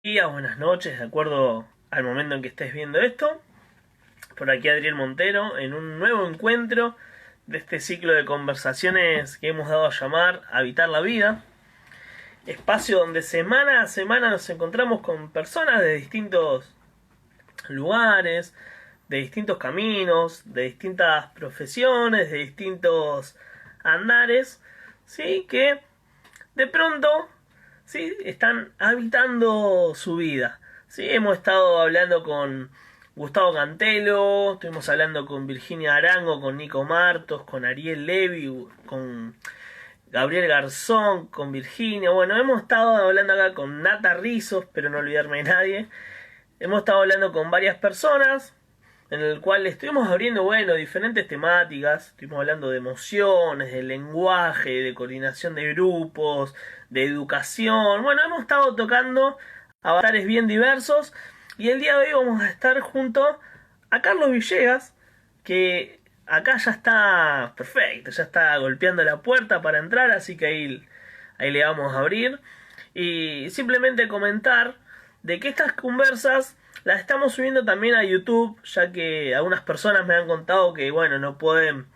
Días, buenas noches, de acuerdo al momento en que estés viendo esto. Por aquí Adriel Montero en un nuevo encuentro de este ciclo de conversaciones que hemos dado a llamar Habitar la Vida. Espacio donde semana a semana nos encontramos con personas de distintos lugares, de distintos caminos, de distintas profesiones, de distintos andares, ¿sí? Que de pronto, ¿sí? Están habitando su vida. ¿Sí? Hemos estado hablando con Gustavo Cantelo, estuvimos hablando con Virginia Arango, con Nico Martos, con Ariel Levy, con Gabriel Garzón, con Virginia. Bueno, hemos estado hablando acá con Nata Rizos, pero no olvidarme de nadie. Hemos estado hablando con varias personas, en el cual estuvimos abriendo, bueno, diferentes temáticas. Estuvimos hablando de emociones, de lenguaje, de coordinación de grupos, de educación. Bueno, hemos estado tocando avatares bien diversos. Y el día de hoy vamos a estar junto a Carlos Villegas, que acá ya está perfecto, ya está golpeando la puerta para entrar, así que ahí le vamos a abrir. Y simplemente comentar de que estas conversas las estamos subiendo también a YouTube, ya que algunas personas me han contado que, bueno, no pueden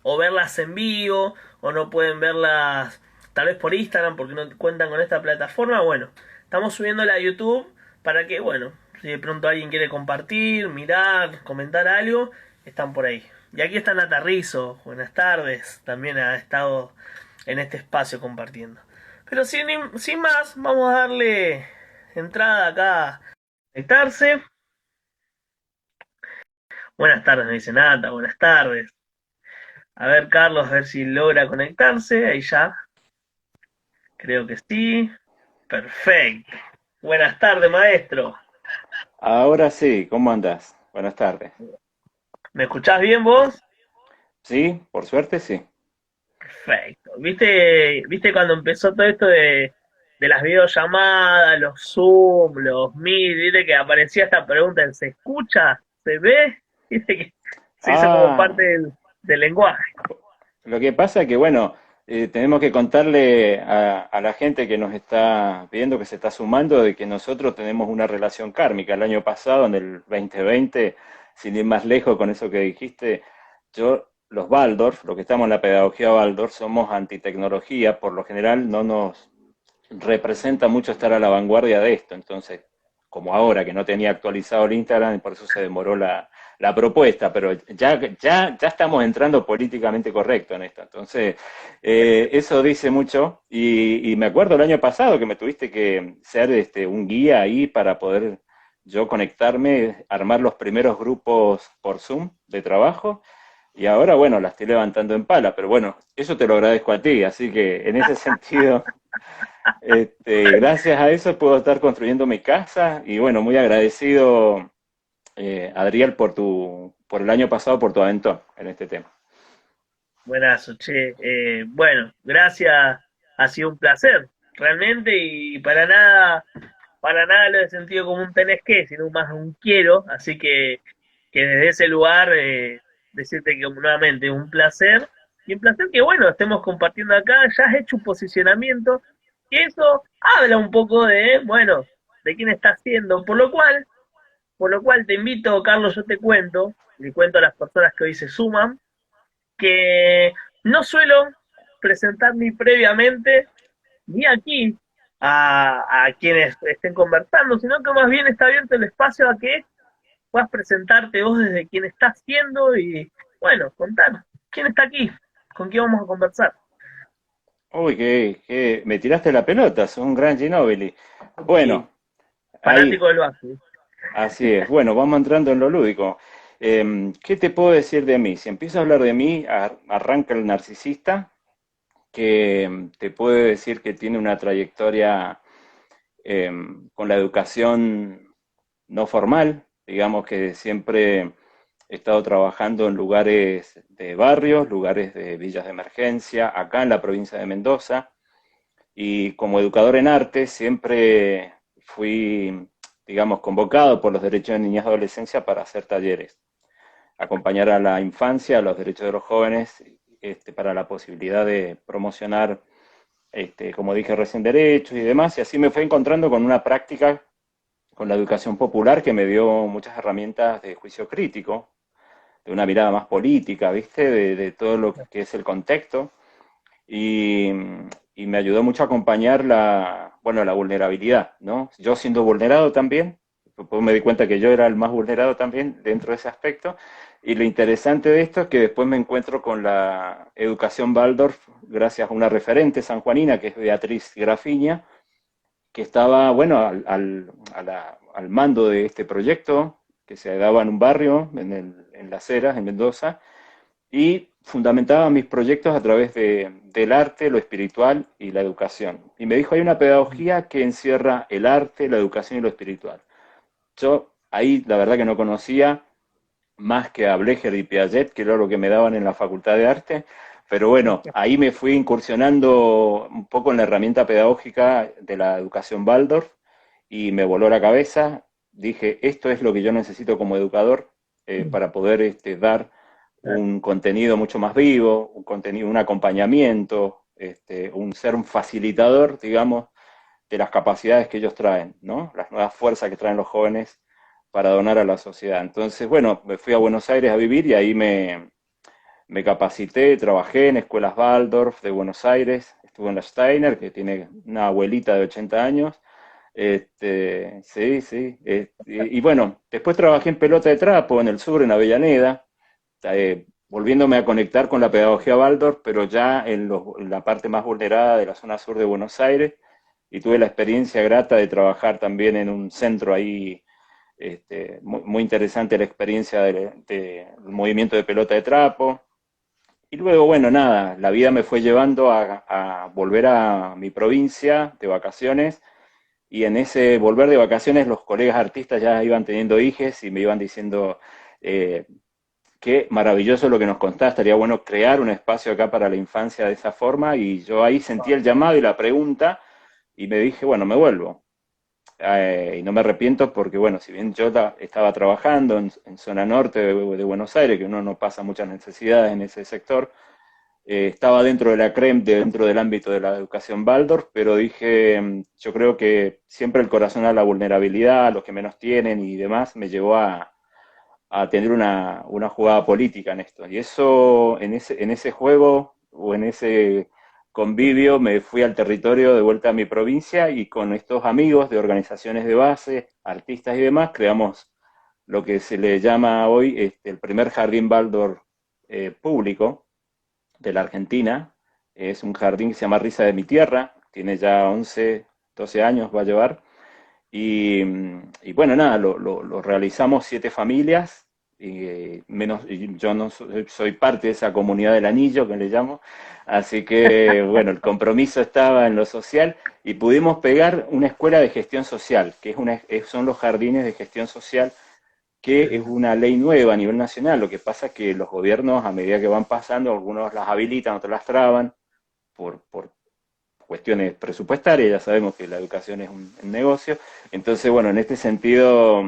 o verlas en vivo o no pueden verlas tal vez por Instagram porque no cuentan con esta plataforma. Bueno, estamos subiéndola a YouTube para que, bueno, si de pronto alguien quiere compartir, mirar, comentar algo, están por ahí. Y aquí está Nata Rizzo, buenas tardes, también ha estado en este espacio compartiendo. Pero sin más, vamos a darle entrada acá a conectarse. Buenas tardes, me dice Nata, buenas tardes. A ver, Carlos, a ver si logra conectarse. Ahí ya, creo que sí. Perfecto. Buenas tardes, maestro. Ahora sí, ¿cómo andás? Buenas tardes. ¿Me escuchás bien vos? Sí, por suerte sí. Perfecto. ¿Viste cuando empezó todo esto de las videollamadas, los Zoom, los Meet? ¿Viste que aparecía esta pregunta, ¿se escucha? ¿Se ve? ¿Viste que se hizo como parte Ah, del lenguaje? lo que pasa es que, bueno, tenemos que contarle a la gente que nos está viendo, que se está sumando, de que nosotros tenemos una relación kármica. El año pasado, en el 2020, sin ir más lejos con eso que dijiste, los Waldorf, los que estamos en la pedagogía Waldorf, somos antitecnología. Por lo general no nos representa mucho estar a la vanguardia de esto. Entonces, como ahora que no tenía actualizado el Instagram, y por eso se demoró la propuesta, pero ya estamos entrando políticamente correcto en esto. Entonces, eso dice mucho. Y me acuerdo el año pasado que me tuviste que ser un guía ahí para poder yo conectarme, armar los primeros grupos por Zoom de trabajo. Y ahora, bueno, la estoy levantando en pala, pero bueno, eso te lo agradezco a ti, así que en ese sentido, gracias a eso puedo estar construyendo mi casa y bueno, muy agradecido, Adriel, por el año pasado, por tu aventón en este tema. Buenazo, che. Bueno, gracias. Ha sido un placer, realmente, y para nada lo de sentido como un tenés que, sino más un quiero. Así que desde ese lugar, decirte que nuevamente un placer. Y un placer que, bueno, estemos compartiendo acá. Ya has hecho un posicionamiento. Y eso habla un poco de, bueno, de quién está haciendo. Por lo cual te invito, Carlos, yo te cuento, le cuento a las personas que hoy se suman que no suelo presentar ni previamente ni aquí a quienes estén conversando, sino que más bien está abierto el espacio a que puedas presentarte vos desde quién estás siendo y, bueno, contanos, ¿quién está aquí? ¿Con quién vamos a conversar? Uy, que me tiraste la pelota, sos un gran Ginóbili. Y Bueno, ahí, fanático del básquet. así es. Bueno, vamos entrando en lo lúdico. ¿Qué te puedo decir de mí? Si empiezo a hablar de mí, arranca el narcisista, que te puede decir que tiene una trayectoria con la educación no formal, digamos que siempre he estado trabajando en lugares de barrios, lugares de villas de emergencia, acá en la provincia de Mendoza, y como educador en arte siempre fui, digamos, convocado por los derechos de niñas y adolescencia para hacer talleres, acompañar a la infancia, a los derechos de los jóvenes, para la posibilidad de promocionar, como dije recién, derechos y demás, y así me fui encontrando con una práctica con la educación popular que me dio muchas herramientas de juicio crítico, de una mirada más política, ¿viste? De todo lo que es el contexto. Y, y me ayudó mucho a acompañar la vulnerabilidad, ¿no? Yo siendo vulnerado también, pues me di cuenta que yo era el más vulnerado también dentro de ese aspecto. Y lo interesante de esto es que después me encuentro con la educación Waldorf, gracias a una referente sanjuanina, que es Beatriz Grafiña, que estaba, bueno, al mando de este proyecto que se daba en un barrio, en Las Heras, en Mendoza, y fundamentaba mis proyectos a través del arte, lo espiritual y la educación. Y me dijo, hay una pedagogía que encierra el arte, la educación y lo espiritual. Yo ahí la verdad que no conocía más que a Blecher y Piaget, que era lo que me daban en la Facultad de Arte, pero bueno, ahí me fui incursionando un poco en la herramienta pedagógica de la educación Waldorf y me voló la cabeza. Dije, esto es lo que yo necesito como educador para poder dar un contenido mucho más vivo, un contenido, un acompañamiento, ser un facilitador, digamos, de las capacidades que ellos traen, ¿no? Las nuevas fuerzas que traen los jóvenes para donar a la sociedad. Entonces, bueno, me fui a Buenos Aires a vivir y ahí me capacité, trabajé en escuelas Waldorf de Buenos Aires, estuve en la Steiner, que tiene una abuelita de 80 años, sí, sí, y bueno, después trabajé en Pelota de Trapo, en el sur, en Avellaneda, volviéndome a conectar con la pedagogía Waldorf, pero ya en la parte más vulnerada de la zona sur de Buenos Aires, y tuve la experiencia grata de trabajar también en un centro ahí, muy interesante la experiencia del movimiento de pelota de trapo. Y luego, bueno, nada, la vida me fue llevando a volver a mi provincia de vacaciones, y en ese volver de vacaciones los colegas artistas ya iban teniendo hijes y me iban diciendo, eh, qué maravilloso lo que nos contás, estaría bueno crear un espacio acá para la infancia de esa forma, y yo ahí sentí el llamado y la pregunta y me dije, bueno, me vuelvo. Y no me arrepiento porque, bueno, si bien yo estaba trabajando en zona norte de Buenos Aires, que uno no pasa muchas necesidades en ese sector, estaba dentro de la CREM, dentro del ámbito de la educación Waldorf, pero dije, yo creo que siempre el corazón a la vulnerabilidad, a los que menos tienen y demás, me llevó a tener una jugada política en esto. Y eso, en ese juego o en ese convivio, me fui al territorio de vuelta a mi provincia y con estos amigos de organizaciones de base, artistas y demás, creamos lo que se le llama hoy el primer jardín Waldorf público de la Argentina. Es un jardín que se llama Risa de mi Tierra, tiene ya 11, 12 años, va a llevar. Y bueno, nada, lo realizamos 7 familias, y yo no soy parte de esa comunidad del anillo que le llamo, así que bueno, el compromiso estaba en lo social y pudimos pegar una escuela de gestión social, que son los jardines de gestión social, que es una ley nueva a nivel nacional. Lo que pasa es que los gobiernos, a medida que van pasando, algunos las habilitan, otros las traban por cuestiones presupuestarias. Ya sabemos que la educación es un negocio. Entonces, bueno, en este sentido,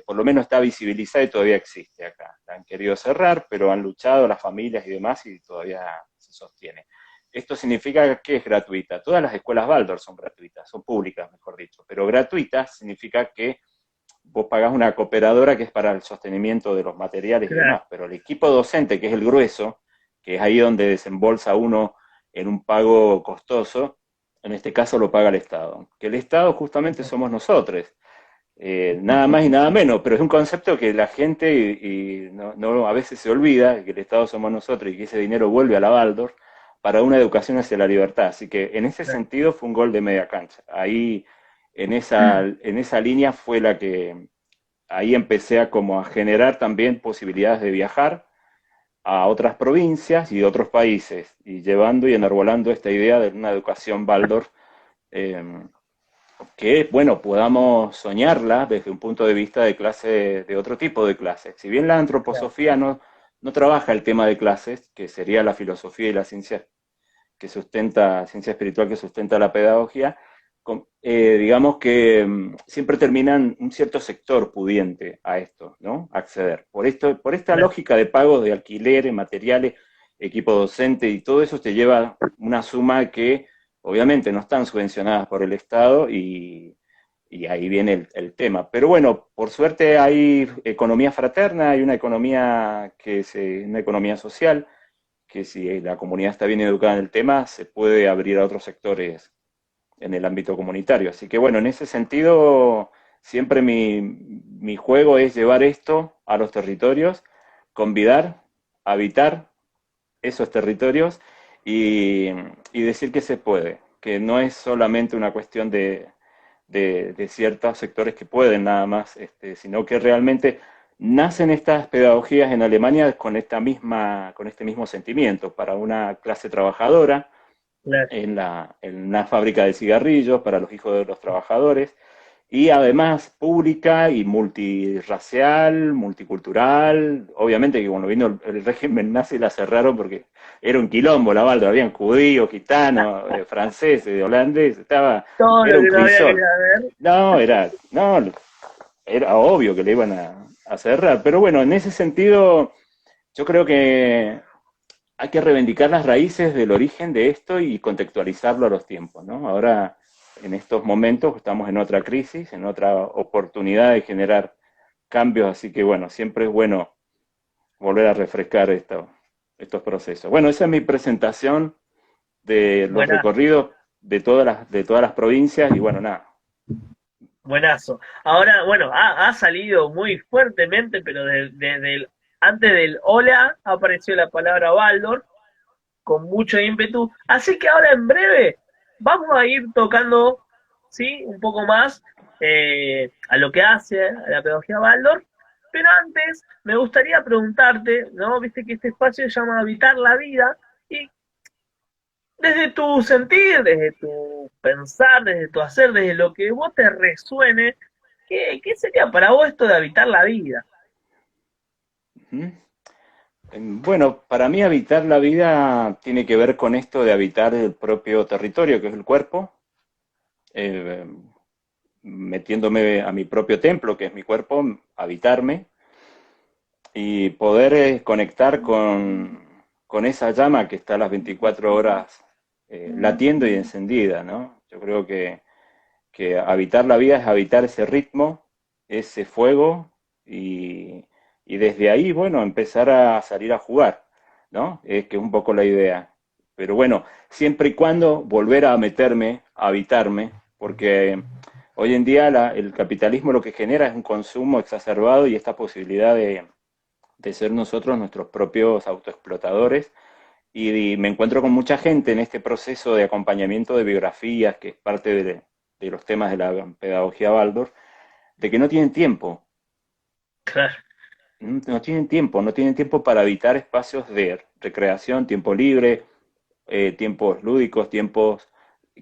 por lo menos está visibilizada y todavía existe acá. La han querido cerrar, pero han luchado las familias y demás y todavía se sostiene. Esto significa que es gratuita. Todas las escuelas Waldorf son gratuitas, son públicas, mejor dicho, pero gratuitas significa que vos pagás una cooperadora que es para el sostenimiento de los materiales y demás, Claro. pero el equipo docente, que es el grueso, que es ahí donde desembolsa uno en un pago costoso, en este caso lo paga el Estado. Que el Estado justamente somos nosotros, nada más y nada menos, pero es un concepto que la gente a veces se olvida, que el Estado somos nosotros y que ese dinero vuelve a la Waldorf para una educación hacia la libertad. Así que en ese sentido fue un gol de media cancha. Ahí, en esa línea fue la que, ahí empecé a generar también posibilidades de viajar a otras provincias y otros países, y llevando y enarbolando esta idea de una educación Waldorf, eh, que, bueno, podamos soñarla desde un punto de vista de clase, de otro tipo de clases. Si bien la antroposofía no trabaja el tema de clases, que sería la filosofía y la ciencia ciencia espiritual que sustenta la pedagogía, digamos que siempre terminan un cierto sector pudiente a esto, ¿no? Acceder. Por esta Claro. lógica de pagos de alquileres, materiales, equipo docente y todo eso te lleva una suma que obviamente no están subvencionadas por el Estado, y ahí viene el tema. Pero bueno, por suerte hay economía fraterna, hay una economía una economía social, que si la comunidad está bien educada en el tema, se puede abrir a otros sectores en el ámbito comunitario. Así que bueno, en ese sentido, siempre mi juego es llevar esto a los territorios, convidar, habitar esos territorios y, y decir que se puede, que no es solamente una cuestión de ciertos sectores que pueden nada más, sino que realmente nacen estas pedagogías en Alemania con este mismo sentimiento para una clase trabajadora, Claro. en una fábrica de cigarrillos para los hijos de los trabajadores, y además pública y multirracial, multicultural. Obviamente que cuando vino el régimen nazi la cerraron porque era un quilombo la balda, habían judíos, gitanos, franceses, holandeses, Todo lo era un que no había que crisol. saber. No, era obvio que le iban a cerrar, pero bueno, en ese sentido yo creo que hay que reivindicar las raíces del origen de esto y contextualizarlo a los tiempos, ¿no? Ahora, en estos momentos, estamos en otra crisis, en otra oportunidad de generar cambios, así que bueno, siempre es bueno volver a refrescar estos procesos. Bueno, esa es mi presentación de los Buenazo, recorridos de todas las provincias y bueno, nada. buenazo. Ahora, bueno, ha salido muy fuertemente, pero desde antes del hola apareció la palabra Baldor con mucho ímpetu. Así que ahora en breve vamos a ir tocando, ¿sí? Un poco más a lo que hace a la pedagogía Baldor. Pero antes me gustaría preguntarte, ¿no? Viste que este espacio se llama Habitar la Vida y desde tu sentir, desde tu pensar, desde tu hacer, desde lo que vos te resuene, ¿qué sería para vos esto de habitar la vida? ¿Mm? Bueno, para mí habitar la vida tiene que ver con esto de habitar el propio territorio, que es el cuerpo, eh, metiéndome a mi propio templo, que es mi cuerpo, habitarme, y poder conectar con esa llama que está a las 24 horas latiendo y encendida, ¿no? Yo creo que habitar la vida es habitar ese ritmo, ese fuego, y, y desde ahí, bueno, empezar a salir a jugar, ¿no? Es que es un poco la idea. Pero bueno, siempre y cuando volver a meterme, a habitarme, porque hoy en día el capitalismo lo que genera es un consumo exacerbado y esta posibilidad de ser nosotros nuestros propios autoexplotadores. Y me encuentro con mucha gente en este proceso de acompañamiento de biografías, que es parte de los temas de la pedagogía Waldorf, de que no tienen tiempo, Claro, no tienen tiempo para habitar espacios de recreación, tiempo libre, tiempos lúdicos, tiempos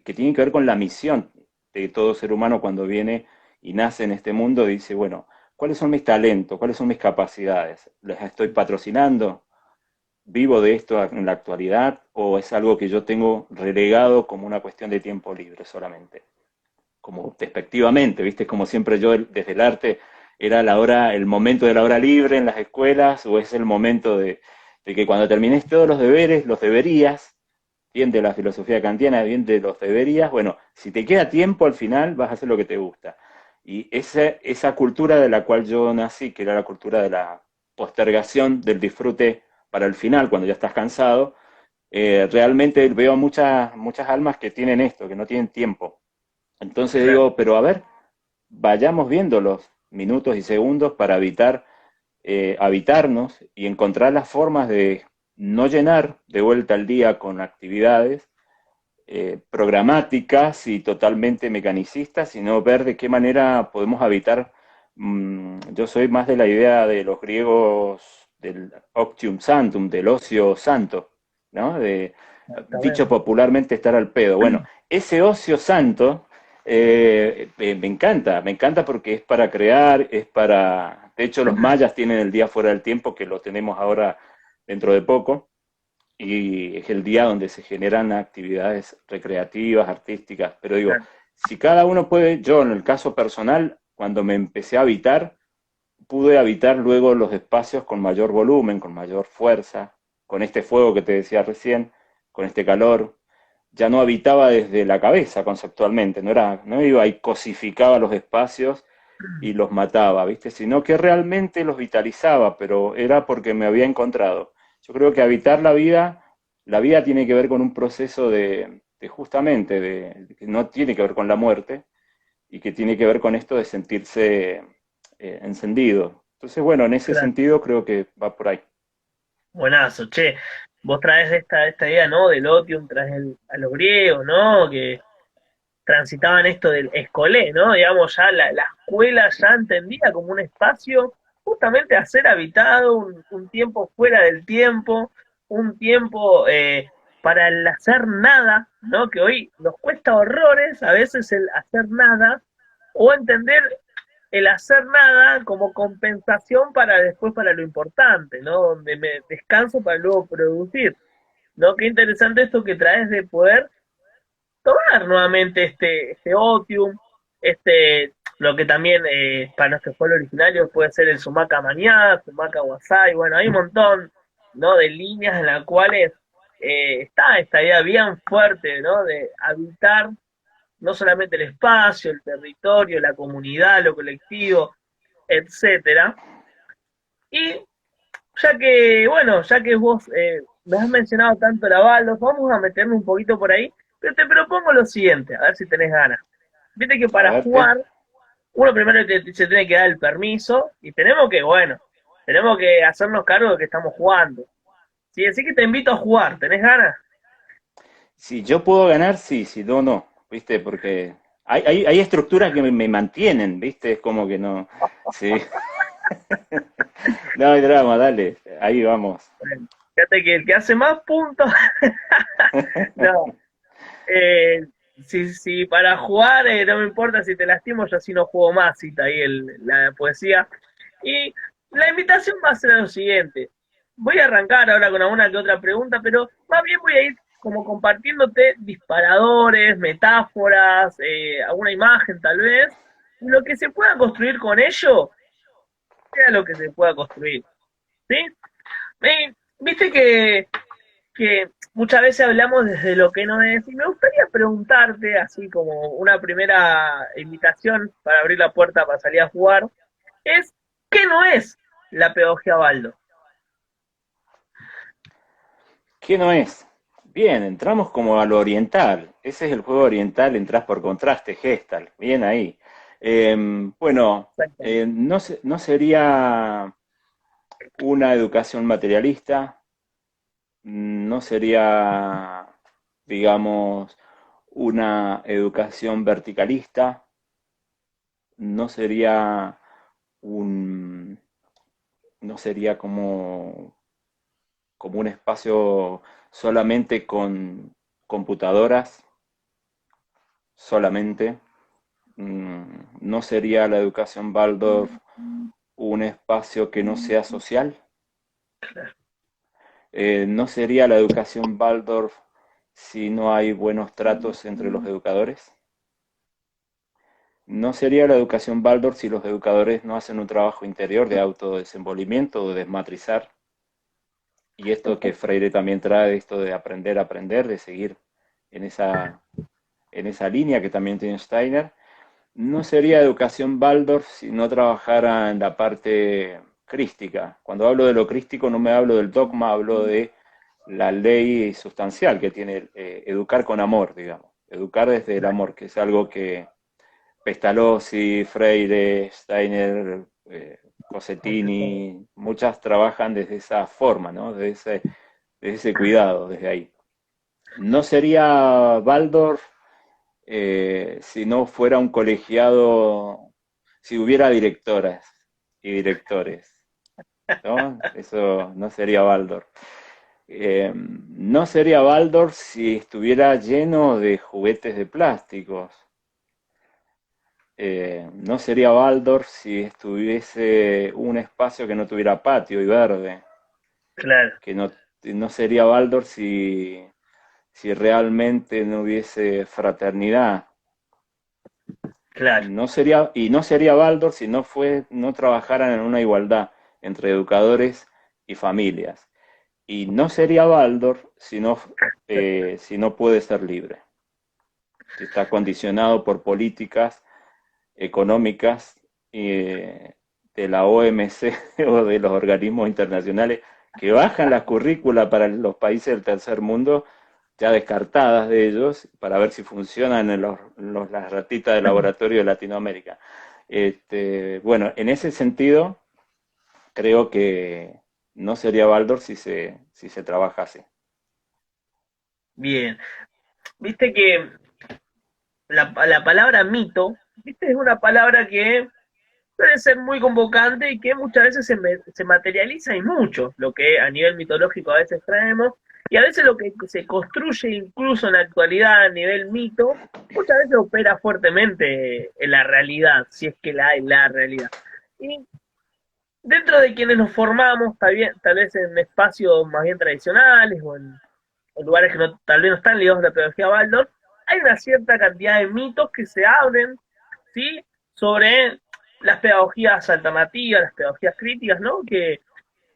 que tienen que ver con la misión de todo ser humano cuando viene y nace en este mundo, dice, bueno, ¿cuáles son mis talentos? ¿Cuáles son mis capacidades? ¿Les estoy patrocinando? ¿Vivo de esto en la actualidad o es algo que yo tengo relegado como una cuestión de tiempo libre solamente? Como despectivamente, ¿viste? Como siempre yo desde el arte era la hora, el momento de la hora libre en las escuelas o es el momento de que cuando termines todos los deberes, los deberías, bien de la filosofía kantiana, bien de los deberías, bueno, si te queda tiempo al final vas a hacer lo que te gusta. Y esa cultura de la cual yo nací, que era la cultura de la postergación, del disfrute para el final, cuando ya estás cansado, realmente veo muchas almas que tienen esto, que no tienen tiempo. Entonces claro. digo, pero a ver, vayamos viendo los minutos y segundos para habitarnos y encontrar las formas de no llenar de vuelta al día con actividades programáticas y totalmente mecanicistas, sino ver de qué manera podemos habitar. Yo soy más de la idea de los griegos del Octium Santum, del ocio santo, ¿no? Dicho Exactamente. popularmente estar al pedo. Bueno, ese ocio santo me encanta porque es para crear, es para... De hecho, los mayas tienen el día fuera del tiempo, que lo tenemos ahora dentro de poco, y es el día donde se generan actividades recreativas, artísticas, pero digo, Claro. si cada uno puede, yo en el caso personal, cuando me empecé a habitar, pude habitar luego los espacios con mayor volumen, con mayor fuerza, con este fuego que te decía recién, con este calor, ya no habitaba desde la cabeza conceptualmente, no iba y cosificaba los espacios y los mataba, ¿viste? Sino que realmente los vitalizaba, pero era porque me había encontrado. Yo creo que habitar la vida tiene que ver con un proceso de justamente, que no tiene que ver con la muerte, y que tiene que ver con esto de sentirse encendido. Entonces, bueno, en ese Claro. sentido creo que va por ahí. Buenazo, che. Vos traes esta idea, ¿no? Del otium, traes a los griegos, ¿no? Que transitaban esto del escolé, ¿no? Digamos, ya la escuela ya entendía como un espacio justamente a ser habitado, un tiempo fuera del tiempo, un tiempo para el hacer nada, ¿no? Que hoy nos cuesta horrores a veces el hacer nada, o entender el hacer nada como compensación para después para lo importante, ¿no? Donde me descanso para luego producir, ¿no? Qué interesante esto que traes de poder tomar nuevamente este Otium, lo que también para nuestro pueblo originario puede ser el Sumaca Mañá, Sumaca Wasai, bueno, hay un montón, ¿no? De líneas en las cuales está esta idea bien fuerte, ¿no? De habitar no solamente el espacio, el territorio, la comunidad, lo colectivo, etcétera. Y ya que, bueno, ya que vos me has mencionado tanto la Baldos, vamos a meternos un poquito por ahí, pero te propongo lo siguiente, a ver si tenés ganas. Viste que A para ver qué. jugar, uno primero se tiene que dar el permiso y tenemos que, bueno, tenemos que hacernos cargo de que estamos jugando. Si decís que te invito a jugar, ¿tenés ganas? Si yo puedo ganar, sí, si no, no, ¿viste? Porque hay estructuras que me mantienen, ¿viste? Es como que no. Sí. No hay drama, dale, ahí vamos. Bueno, fíjate que el que hace más puntos, no, Eh, si para jugar no me importa si te lastimo, yo así no juego más, cita ahí la poesía. Y la invitación va a ser lo siguiente. Voy a arrancar ahora con alguna que otra pregunta, pero más bien voy a ir como compartiéndote disparadores, metáforas, alguna imagen tal vez, y lo que se pueda construir con ello, sea lo que se pueda construir. ¿Sí? Viste que muchas veces hablamos desde lo que no es, y me gustaría preguntarte, así como una primera invitación para abrir la puerta para salir a jugar, es, ¿qué no es la pedagogía Baldo? ¿Qué no es? Bien, entramos como a lo oriental. Ese es el juego oriental, entras por contraste, Gestalt. Bien ahí. Bueno, Exactamente. no sería una educación materialista, no sería, digamos, una educación verticalista, no sería un, no sería como un espacio solamente con computadoras, solamente. No sería la educación Waldorf un espacio que no sea social. No sería la educación Waldorf si no hay buenos tratos entre los educadores. No sería la educación Waldorf si los educadores no hacen un trabajo interior de autodesenvolvimiento, de desmatrizar. Y esto que Freire también trae, esto de aprender a aprender, de seguir en en esa línea que también tiene Steiner. No sería educación Waldorf si no trabajara en la parte crística. Cuando hablo de lo crístico no me hablo del dogma, hablo de la ley sustancial que tiene educar con amor, digamos. Educar desde el amor, que es algo que Pestalozzi, Freire, Steiner, Cosettini, muchas trabajan desde esa forma, ¿no? Desde ese cuidado, desde ahí. No sería Waldorf si no fuera un colegiado, si hubiera directoras y directores, ¿no? Eso no sería Waldorf. No sería Waldorf si estuviera lleno de juguetes de plásticos. No sería Waldorf si estuviese un espacio que no tuviera patio y verde. Claro, Que no sería Waldorf si realmente no hubiese fraternidad. claro, Y no sería Baldor si no trabajaran en una igualdad entre educadores y familias. y no sería Baldor si no puede ser libre, si está condicionado por políticas económicas de la OMC o de los organismos internacionales que bajan la currícula para los países del tercer mundo, ya descartadas de ellos, para ver si funcionan las ratitas de laboratorio de Latinoamérica. Bueno, en ese sentido, creo que no sería Baldor si se trabaja así. Bien, viste que la palabra mito, viste, es una palabra que suele ser muy convocante y que muchas veces se materializa y mucho, lo que a nivel mitológico a veces traemos, y a veces lo que se construye incluso en la actualidad a nivel mito, muchas veces opera fuertemente en la realidad, si es que la hay la realidad. Y dentro de quienes nos formamos, tal vez en espacios más bien tradicionales o en lugares que tal vez no están ligados a la pedagogía Waldorf, hay una cierta cantidad de mitos que se abren, ¿sí? Sobre las pedagogías alternativas, las pedagogías críticas, ¿no? Que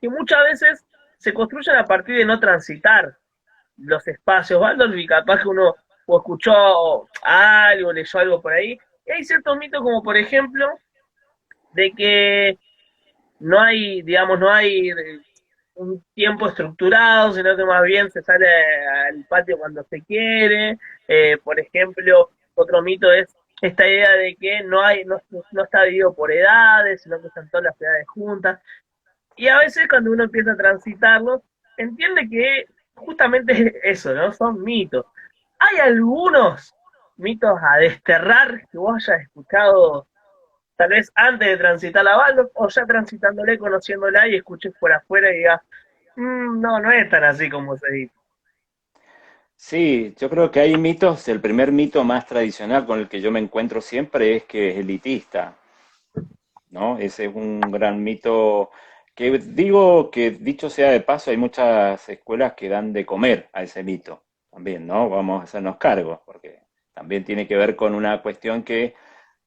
muchas veces se construyen a partir de no transitar los espacios Waldorf y capaz que uno o escuchó algo, leyó algo por ahí. Y hay ciertos mitos como por ejemplo de que no hay, digamos, no hay un tiempo estructurado, sino que más bien se sale al patio cuando se quiere. Por ejemplo, otro mito es esta idea de que no está dividido por edades, sino que están todas las edades juntas. Y a veces cuando uno empieza a transitarlo, entiende que justamente eso, ¿no? Son mitos. Hay algunos mitos a desterrar que vos hayas escuchado tal vez antes de transitar la Waldorf o ya transitándole, conociéndola y escuches por afuera y digas, no, no es tan así como se dice. Sí, yo creo que hay mitos, el primer mito más tradicional con el que yo me encuentro siempre es que es elitista, ¿no? Ese es un gran mito que digo que dicho sea de paso, hay muchas escuelas que dan de comer a ese mito también, ¿no? Vamos a hacernos cargo, porque también tiene que ver con una cuestión que,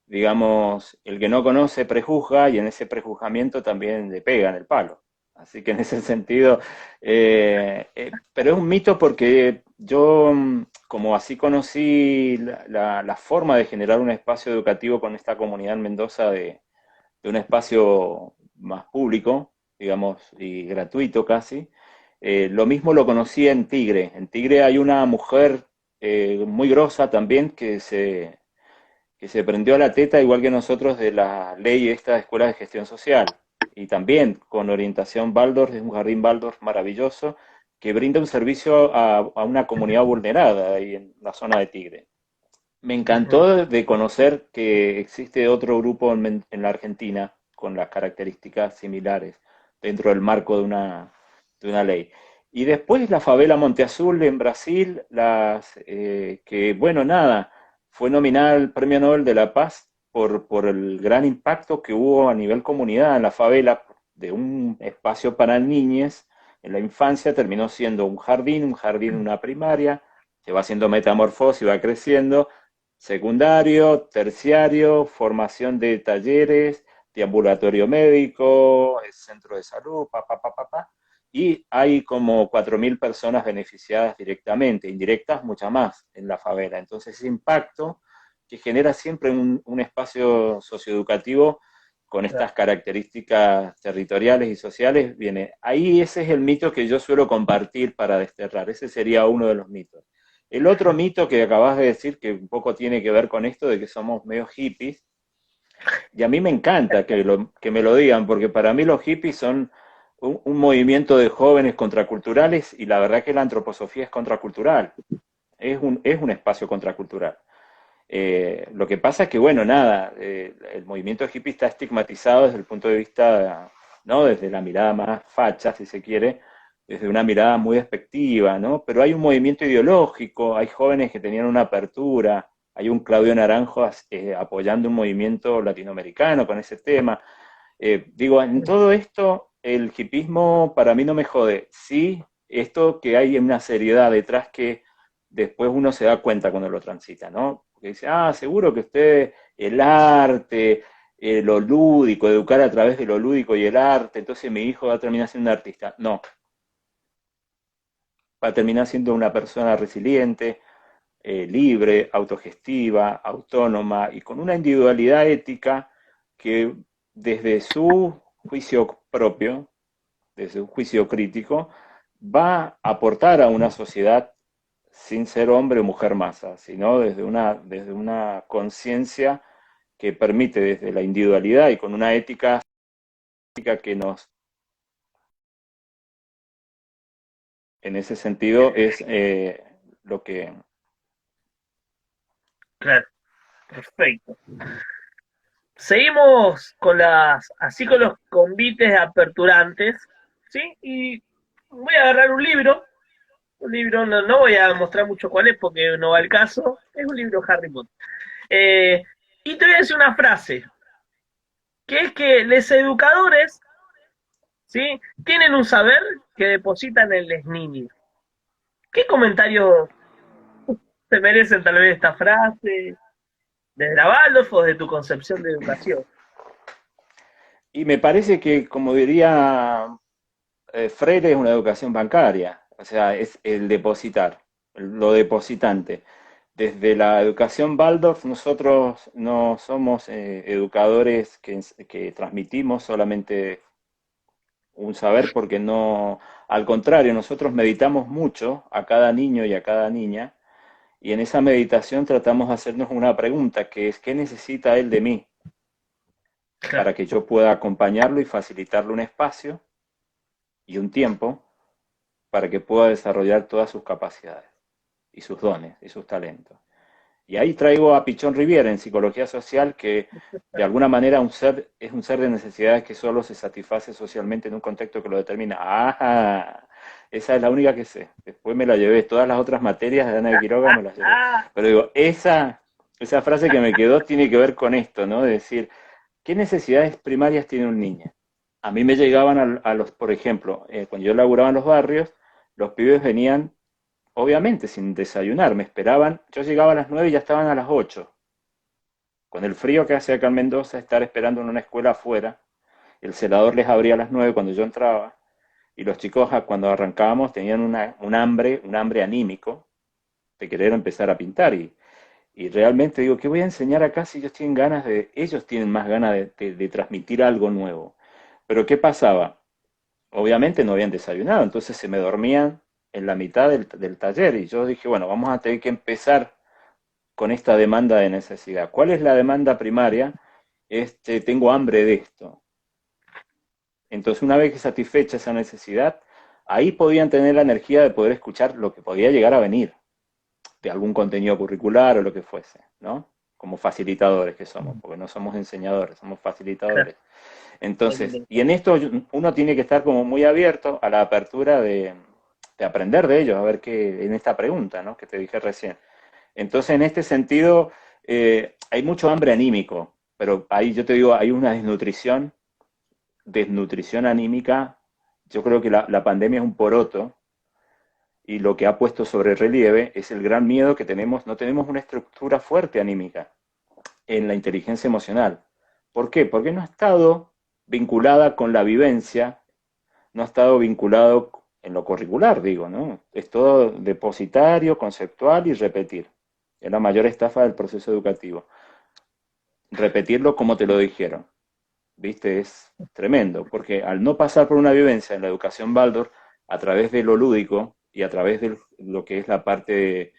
digamos, el que no conoce prejuzga y en ese prejuzgamiento también le pega en el palo. Así que en ese sentido, pero es un mito porque yo, como así conocí la forma de generar un espacio educativo con esta comunidad en Mendoza de un espacio más público, digamos, y gratuito casi. Lo mismo lo conocí en Tigre. En Tigre hay una mujer muy grosa también que se prendió a la teta, igual que nosotros, de la ley esta de escuelas de gestión social. Y también con orientación Waldorf, es un jardín Waldorf maravilloso, que brinda un servicio a una comunidad vulnerada ahí en la zona de Tigre. Me Ujú. encantó de conocer que existe otro grupo en la Argentina con las características similares dentro del marco de una ley. Y después la favela Monte Azul en Brasil, que bueno, nada, fue nominada al Premio Nobel de la Paz por el gran impacto que hubo a nivel comunidad en la favela, de un espacio para niñes en la infancia, terminó siendo un jardín, una primaria, se va haciendo metamorfosis, va creciendo, secundario, terciario, formación de talleres, de ambulatorio médico, centro de salud, y hay como 4.000 personas beneficiadas directamente, indirectas muchas más en la favela. Entonces ese impacto que genera siempre un espacio socioeducativo con estas características territoriales y sociales, viene. Ahí ese es el mito que yo suelo compartir para desterrar, ese sería uno de los mitos. El otro mito que acabas de decir, que un poco tiene que ver con esto de que somos medio hippies, y a mí me encanta que me lo digan, porque para mí los hippies son un movimiento de jóvenes contraculturales y la verdad que la antroposofía es contracultural, es un espacio contracultural. Lo que pasa es que, bueno, nada, el movimiento hippie está estigmatizado desde el punto de vista, ¿no? Desde la mirada más facha, si se quiere, desde una mirada muy despectiva, ¿no? Pero hay un movimiento ideológico, hay jóvenes que tenían una apertura, hay un Claudio Naranjo apoyando un movimiento latinoamericano con ese tema. Digo, en todo esto, el hipismo para mí no me jode. Sí, esto que hay una seriedad detrás que después uno se da cuenta cuando lo transita, ¿no? Porque dice, ah, seguro que usted, el arte, lo lúdico, educar a través de lo lúdico y el arte, entonces mi hijo va a terminar siendo un artista. No, va a terminar siendo una persona resiliente, libre, autogestiva, autónoma y con una individualidad ética que desde su juicio propio, desde un juicio crítico, va a aportar a una sociedad sin ser hombre o mujer masa, sino desde una conciencia que permite desde la individualidad y con una ética que nos, en ese sentido, es lo que... Claro, perfecto. Seguimos con así con los convites aperturantes, ¿sí? Y voy a agarrar un libro, no voy a mostrar mucho cuál es porque no va al caso, es un libro Harry Potter. Eh, y te voy a decir una frase, que es que los educadores, ¿sí? Tienen un saber que depositan en los niños. ¿Qué comentarios te merecen tal vez esta frase? ¿Desde la Waldorf o de tu concepción de educación? Y me parece que, como diría Freire, es una educación bancaria, o sea, es el depositar, lo depositante. Desde la educación Waldorf, nosotros no somos educadores que transmitimos solamente un saber, porque no, al contrario, nosotros meditamos mucho a cada niño y a cada niña, y en esa meditación tratamos de hacernos una pregunta, que es, ¿qué necesita él de mí? Claro, Para que yo pueda acompañarlo y facilitarle un espacio y un tiempo para que pueda desarrollar todas sus capacidades y sus dones y sus talentos. Y ahí traigo a Pichón Riviera en psicología social, que de alguna manera es un ser de necesidades que solo se satisface socialmente en un contexto que lo determina. ¡Ah! Esa es la única que sé. Después me la llevé. Todas las otras materias de Ana de Quiroga me las llevé. ah, Pero digo, esa frase que me quedó tiene que ver con esto, ¿no? De decir, ¿qué necesidades primarias tiene un niño? A mí me llegaban por ejemplo, cuando yo laburaba en los barrios, los pibes venían obviamente sin desayunar, me esperaban, yo llegaba a las 9 y ya estaban a las 8. Con el frío que hace acá en Mendoza, estar esperando en una escuela afuera, el celador les abría a las 9 cuando yo entraba, y los chicos cuando arrancábamos tenían un hambre anímico de querer empezar a pintar, y realmente digo, ¿qué voy a enseñar acá si ellos tienen más ganas de transmitir algo nuevo? Pero ¿qué pasaba? Obviamente no habían desayunado, entonces se me dormían en la mitad del taller, y yo dije, bueno, vamos a tener que empezar con esta demanda de necesidad. ¿Cuál es la demanda primaria? Tengo hambre de esto. Entonces, una vez que satisfecha esa necesidad, ahí podían tener la energía de poder escuchar lo que podía llegar a venir de algún contenido curricular o lo que fuese, ¿no? Como facilitadores que somos, porque no somos enseñadores, somos claro. facilitadores. Entonces, y en esto uno tiene que estar como muy abierto a la apertura de aprender de ellos, a ver qué, en esta pregunta, ¿no? Que te dije recién. Entonces, en este sentido, hay mucho hambre anímico, pero ahí yo te digo, hay una desnutrición anímica. Yo creo que la pandemia es un poroto, y lo que ha puesto sobre relieve es el gran miedo que tenemos, no tenemos una estructura fuerte anímica en la inteligencia emocional. ¿Por qué? Porque no ha estado vinculada con la vivencia, no ha estado vinculado en lo curricular, digo, ¿no? Es todo depositario, conceptual y repetir. Es la mayor estafa del proceso educativo. Repetirlo como te lo dijeron, ¿viste? Es tremendo, porque al no pasar por una vivencia en la educación Waldorf, a través de lo lúdico y a través de lo que es la parte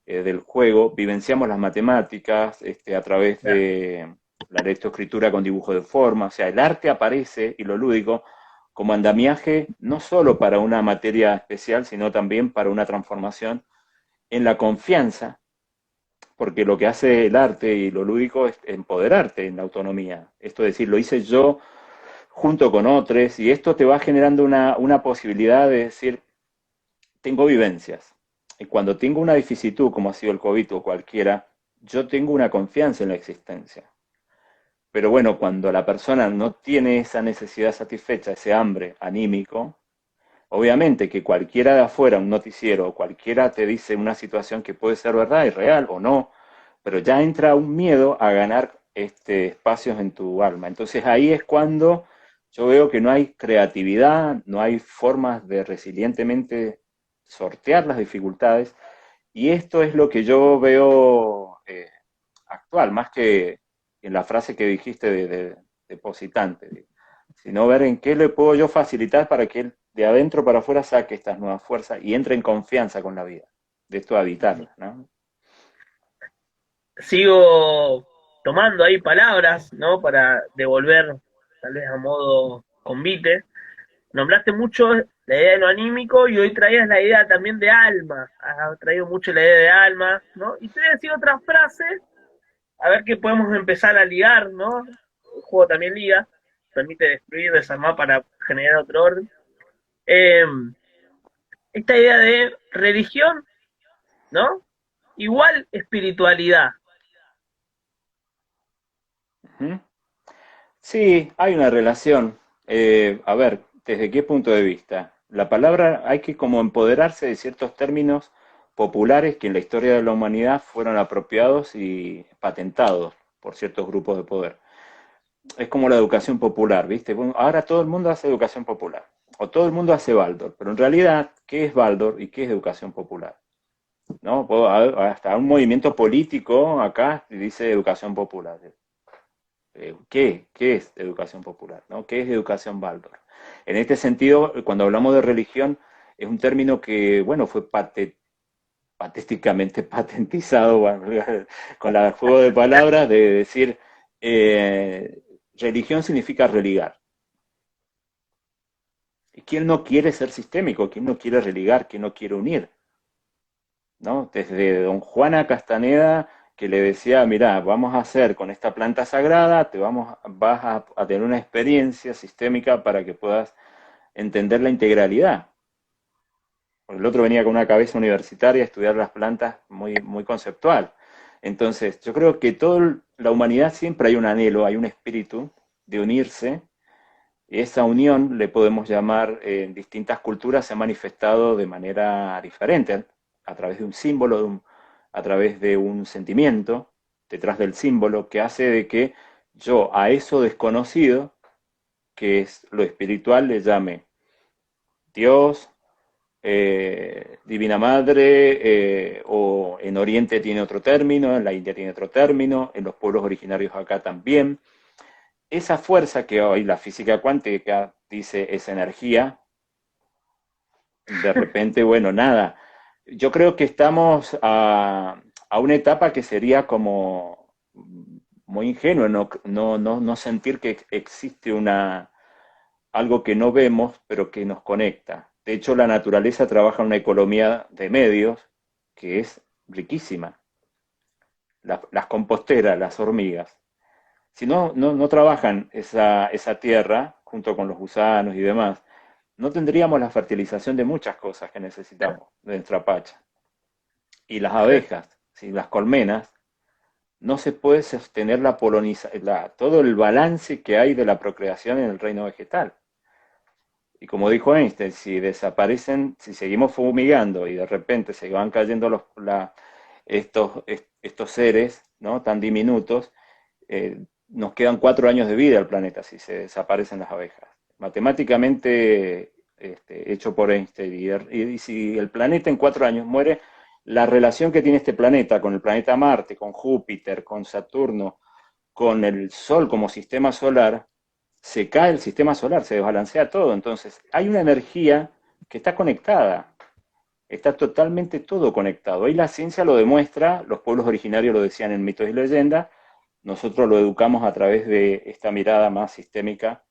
del juego, vivenciamos las matemáticas, a través Claro. de la lectoescritura con dibujo de forma, o sea, el arte aparece y lo lúdico como andamiaje no solo para una materia especial, sino también para una transformación en la confianza, porque lo que hace el arte y lo lúdico es empoderarte en la autonomía. Esto es decir, lo hice yo junto con otros, y esto te va generando una posibilidad de decir, tengo vivencias. Y cuando tengo una vicisitud, como ha sido el COVID o cualquiera, yo tengo una confianza en la existencia. Pero bueno, cuando la persona no tiene esa necesidad satisfecha, ese hambre anímico, obviamente que cualquiera de afuera, un noticiero, cualquiera te dice una situación que puede ser verdad y real o no, pero ya entra un miedo a ganar espacios en tu alma. Entonces ahí es cuando yo veo que no hay creatividad, no hay formas de resilientemente sortear las dificultades, y esto es lo que yo veo actual, más que en la frase que dijiste de depositante, sino ver en qué le puedo yo facilitar para que él de adentro para afuera saque estas nuevas fuerzas y entre en confianza con la vida, de esto habitarla, ¿no? Sigo tomando ahí palabras, ¿no? Para devolver, tal vez a modo convite. Nombraste mucho la idea de lo anímico y hoy traías la idea también de alma. Has traído mucho la idea de alma, ¿no? Y te voy a decir otra frase, a ver qué podemos empezar a ligar, ¿no? El juego también liga, permite destruir, desarmar para generar otro orden. Eh, esta idea de religión, ¿no? Igual espiritualidad. Ujú. Sí, hay una relación. A ver, ¿desde qué punto de vista? La palabra hay que como empoderarse de ciertos términos populares que en la historia de la humanidad fueron apropiados y patentados por ciertos grupos de poder. Es como la educación popular, ¿viste? Bueno, ahora todo el mundo hace educación popular, o todo el mundo hace Baldor, pero en realidad, ¿qué es Baldor y qué es educación popular? ¿No? Hasta un movimiento político acá dice educación popular. ¿Qué es educación popular? ¿No? ¿Qué es educación Baldor? En este sentido, cuando hablamos de religión, es un término que, bueno, fue patéticamente patentizado, bueno, con el juego de palabras, de decir, eh, religión significa religar. ¿Y quién no quiere ser sistémico? ¿Quién no quiere religar? ¿Quién no quiere unir? ¿No? Desde don Juana Castaneda, que le decía, mira, vamos a hacer con esta planta sagrada, vas a tener una experiencia sistémica para que puedas entender la integralidad. Porque el otro venía con una cabeza universitaria a estudiar las plantas muy conceptual. Entonces, yo creo que toda la humanidad siempre hay un anhelo, hay un espíritu de unirse, y esa unión le podemos llamar, en distintas culturas se ha manifestado de manera diferente, a través de un símbolo, a través de un sentimiento detrás del símbolo que hace de que yo a eso desconocido, que es lo espiritual, le llame Dios, Divina Madre, o en Oriente tiene otro término, en la India tiene otro término, en los pueblos originarios acá también. Esa fuerza que hoy la física cuántica dice es energía, de repente, bueno, nada. Yo creo que estamos a una etapa que sería como muy ingenuo no sentir que existe algo que no vemos, pero que nos conecta. De hecho, la naturaleza trabaja en una economía de medios que es riquísima. Las composteras, las hormigas, si no trabajan esa tierra junto con los gusanos y demás, no tendríamos la fertilización de muchas cosas que necesitamos de nuestra pacha. Y las abejas, si las colmenas, no se puede sostener todo el balance que hay de la procreación en el reino vegetal. Y como dijo Einstein, si desaparecen, si seguimos fumigando y de repente se van cayendo estos seres, ¿no? Tan diminutos, nos quedan 4 años de vida al planeta si se desaparecen las abejas. Matemáticamente hecho por Einstein. Y si el planeta en 4 años muere, la relación que tiene este planeta con el planeta Marte, con Júpiter, con Saturno, con el Sol como sistema solar, se cae el sistema solar, se desbalancea todo. Entonces, hay una energía que está conectada, está totalmente todo conectado. Ahí la ciencia lo demuestra, los pueblos originarios lo decían en mitos y leyendas, nosotros lo educamos a través de esta mirada más sistémica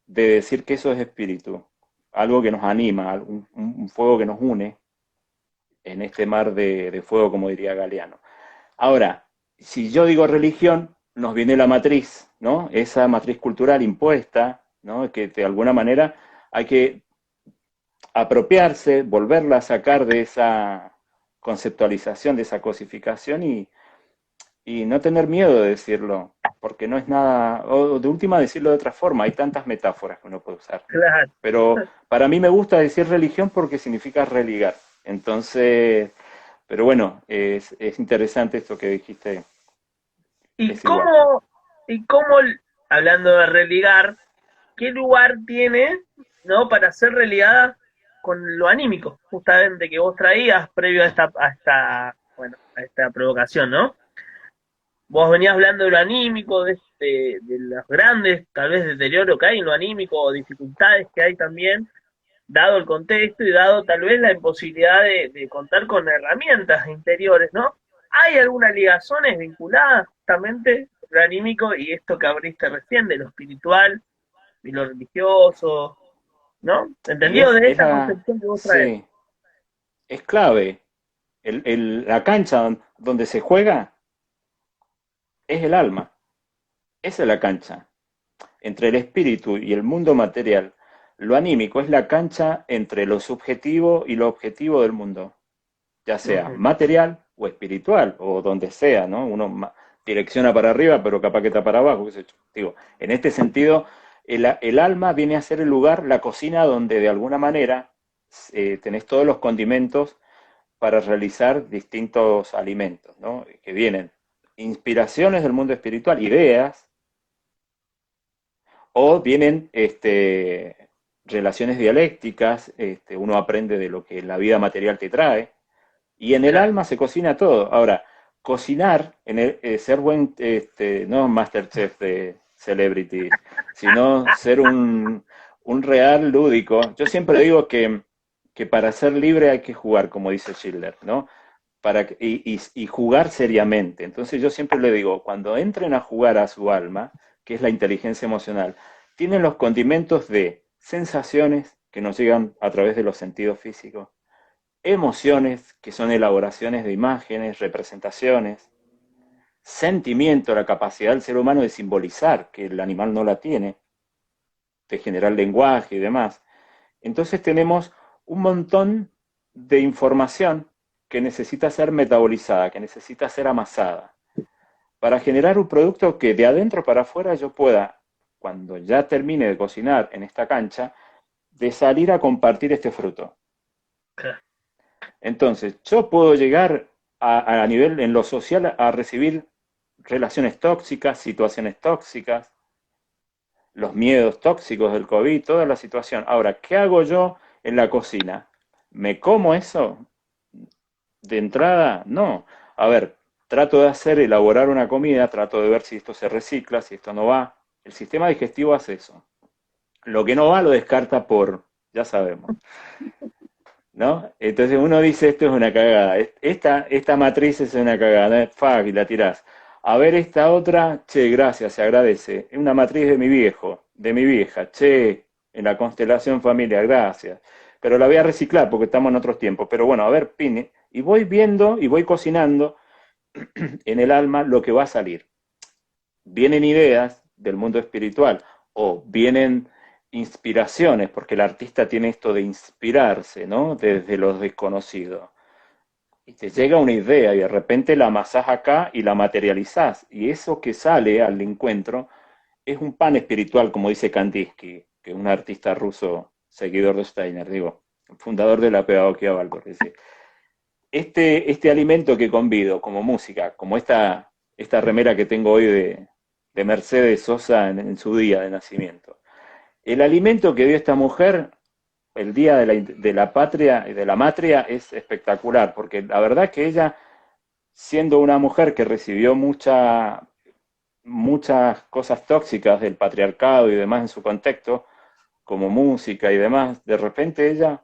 de decir que eso es espíritu, algo que nos anima, un fuego que nos une en este mar de fuego, como diría Galeano. Ahora, si yo digo religión, nos viene la matriz, ¿no? Esa matriz cultural impuesta, ¿no? Que de alguna manera hay que apropiarse, volverla a sacar de esa conceptualización, de esa cosificación y no tener miedo de decirlo, porque no es nada, o de última decirlo de otra forma, hay tantas metáforas que uno puede usar. Claro. Pero para mí me gusta decir religión porque significa religar. Entonces, pero bueno, es interesante esto que dijiste, ¿Y es igual. cómo, y cómo, hablando de religar, qué lugar tiene, ¿no? Para ser religada con lo anímico, justamente que vos traías previo bueno, a esta provocación, ¿no? Vos venías hablando de lo anímico, de los grandes, tal vez, deterioro que hay en lo anímico, o dificultades que hay también, dado el contexto y dado tal vez la imposibilidad de contar con herramientas interiores, ¿no? ¿Hay algunas ligazones vinculadas justamente lo anímico y esto que abriste recién, de lo espiritual y lo religioso, ¿no? Y ¿Entendido de esa concepción que vos traes? sí, es clave. La cancha donde se juega es el alma. Esa es la cancha. Entre el espíritu y el mundo material, lo anímico es la cancha entre lo subjetivo y lo objetivo del mundo, ya sea Ujú. material o espiritual, o donde sea, ¿no? Direcciona para arriba, pero capaz que está para abajo, qué sé yo. Digo, en este sentido, el alma viene a ser el lugar, la cocina, donde de alguna manera tenés todos los condimentos para realizar distintos alimentos, ¿no? Que vienen inspiraciones del mundo espiritual, ideas, o vienen relaciones dialécticas, uno aprende de lo que la vida material te trae, y en el Claro. alma se cocina todo. Ahora, cocinar, ser buen, no Masterchef de Celebrity, sino ser un real lúdico. Yo siempre digo que para ser libre hay que jugar, como dice Schiller, ¿no? Y jugar seriamente. Entonces yo siempre le digo, cuando entren a jugar a su alma, que es la inteligencia emocional, tienen los condimentos de sensaciones que nos llegan a través de los sentidos físicos, emociones, que son elaboraciones de imágenes, representaciones, sentimiento, la capacidad del ser humano de simbolizar, que el animal no la tiene, de generar lenguaje y demás. Entonces tenemos un montón de información que necesita ser metabolizada, que necesita ser amasada, para generar un producto que de adentro para afuera yo pueda, cuando ya termine de cocinar en esta cancha, de salir a compartir este fruto. Claro. Entonces, yo puedo llegar a nivel en lo social a recibir relaciones tóxicas, situaciones tóxicas, los miedos tóxicos del COVID, toda la situación. Ahora, ¿qué hago yo en la cocina? ¿Me como eso? De entrada, no. A ver, trato de elaborar una comida, trato de ver si esto se recicla, si esto no va. El sistema digestivo hace eso. Lo que no va lo descarta ya sabemos. ¿No? Entonces uno dice, esto es una cagada, esta matriz es una cagada, fuck, y la tirás. A ver esta otra, che, gracias, se agradece. Es una matriz de mi viejo, de mi vieja, che, en la constelación familiar, gracias. Pero la voy a reciclar porque estamos en otros tiempos. Pero bueno, a ver, pine. Y voy viendo y voy cocinando en el alma lo que va a salir. Vienen ideas del mundo espiritual o vienen inspiraciones, porque el artista tiene esto de inspirarse, ¿no? Desde lo desconocido. Y te llega una idea y de repente la amasás acá y la materializás. Y eso que sale al encuentro es un pan espiritual, como dice Kandinsky, que es un artista ruso seguidor de Steiner, digo, fundador de la pedagogía Waldorf. Dice, este alimento que convido como música, como esta remera que tengo hoy de Mercedes Sosa en su día de nacimiento. El alimento que dio esta mujer el día de la patria y de la matria es espectacular, porque la verdad que ella, siendo una mujer que recibió muchas cosas tóxicas del patriarcado y demás en su contexto, como música y demás, de repente ella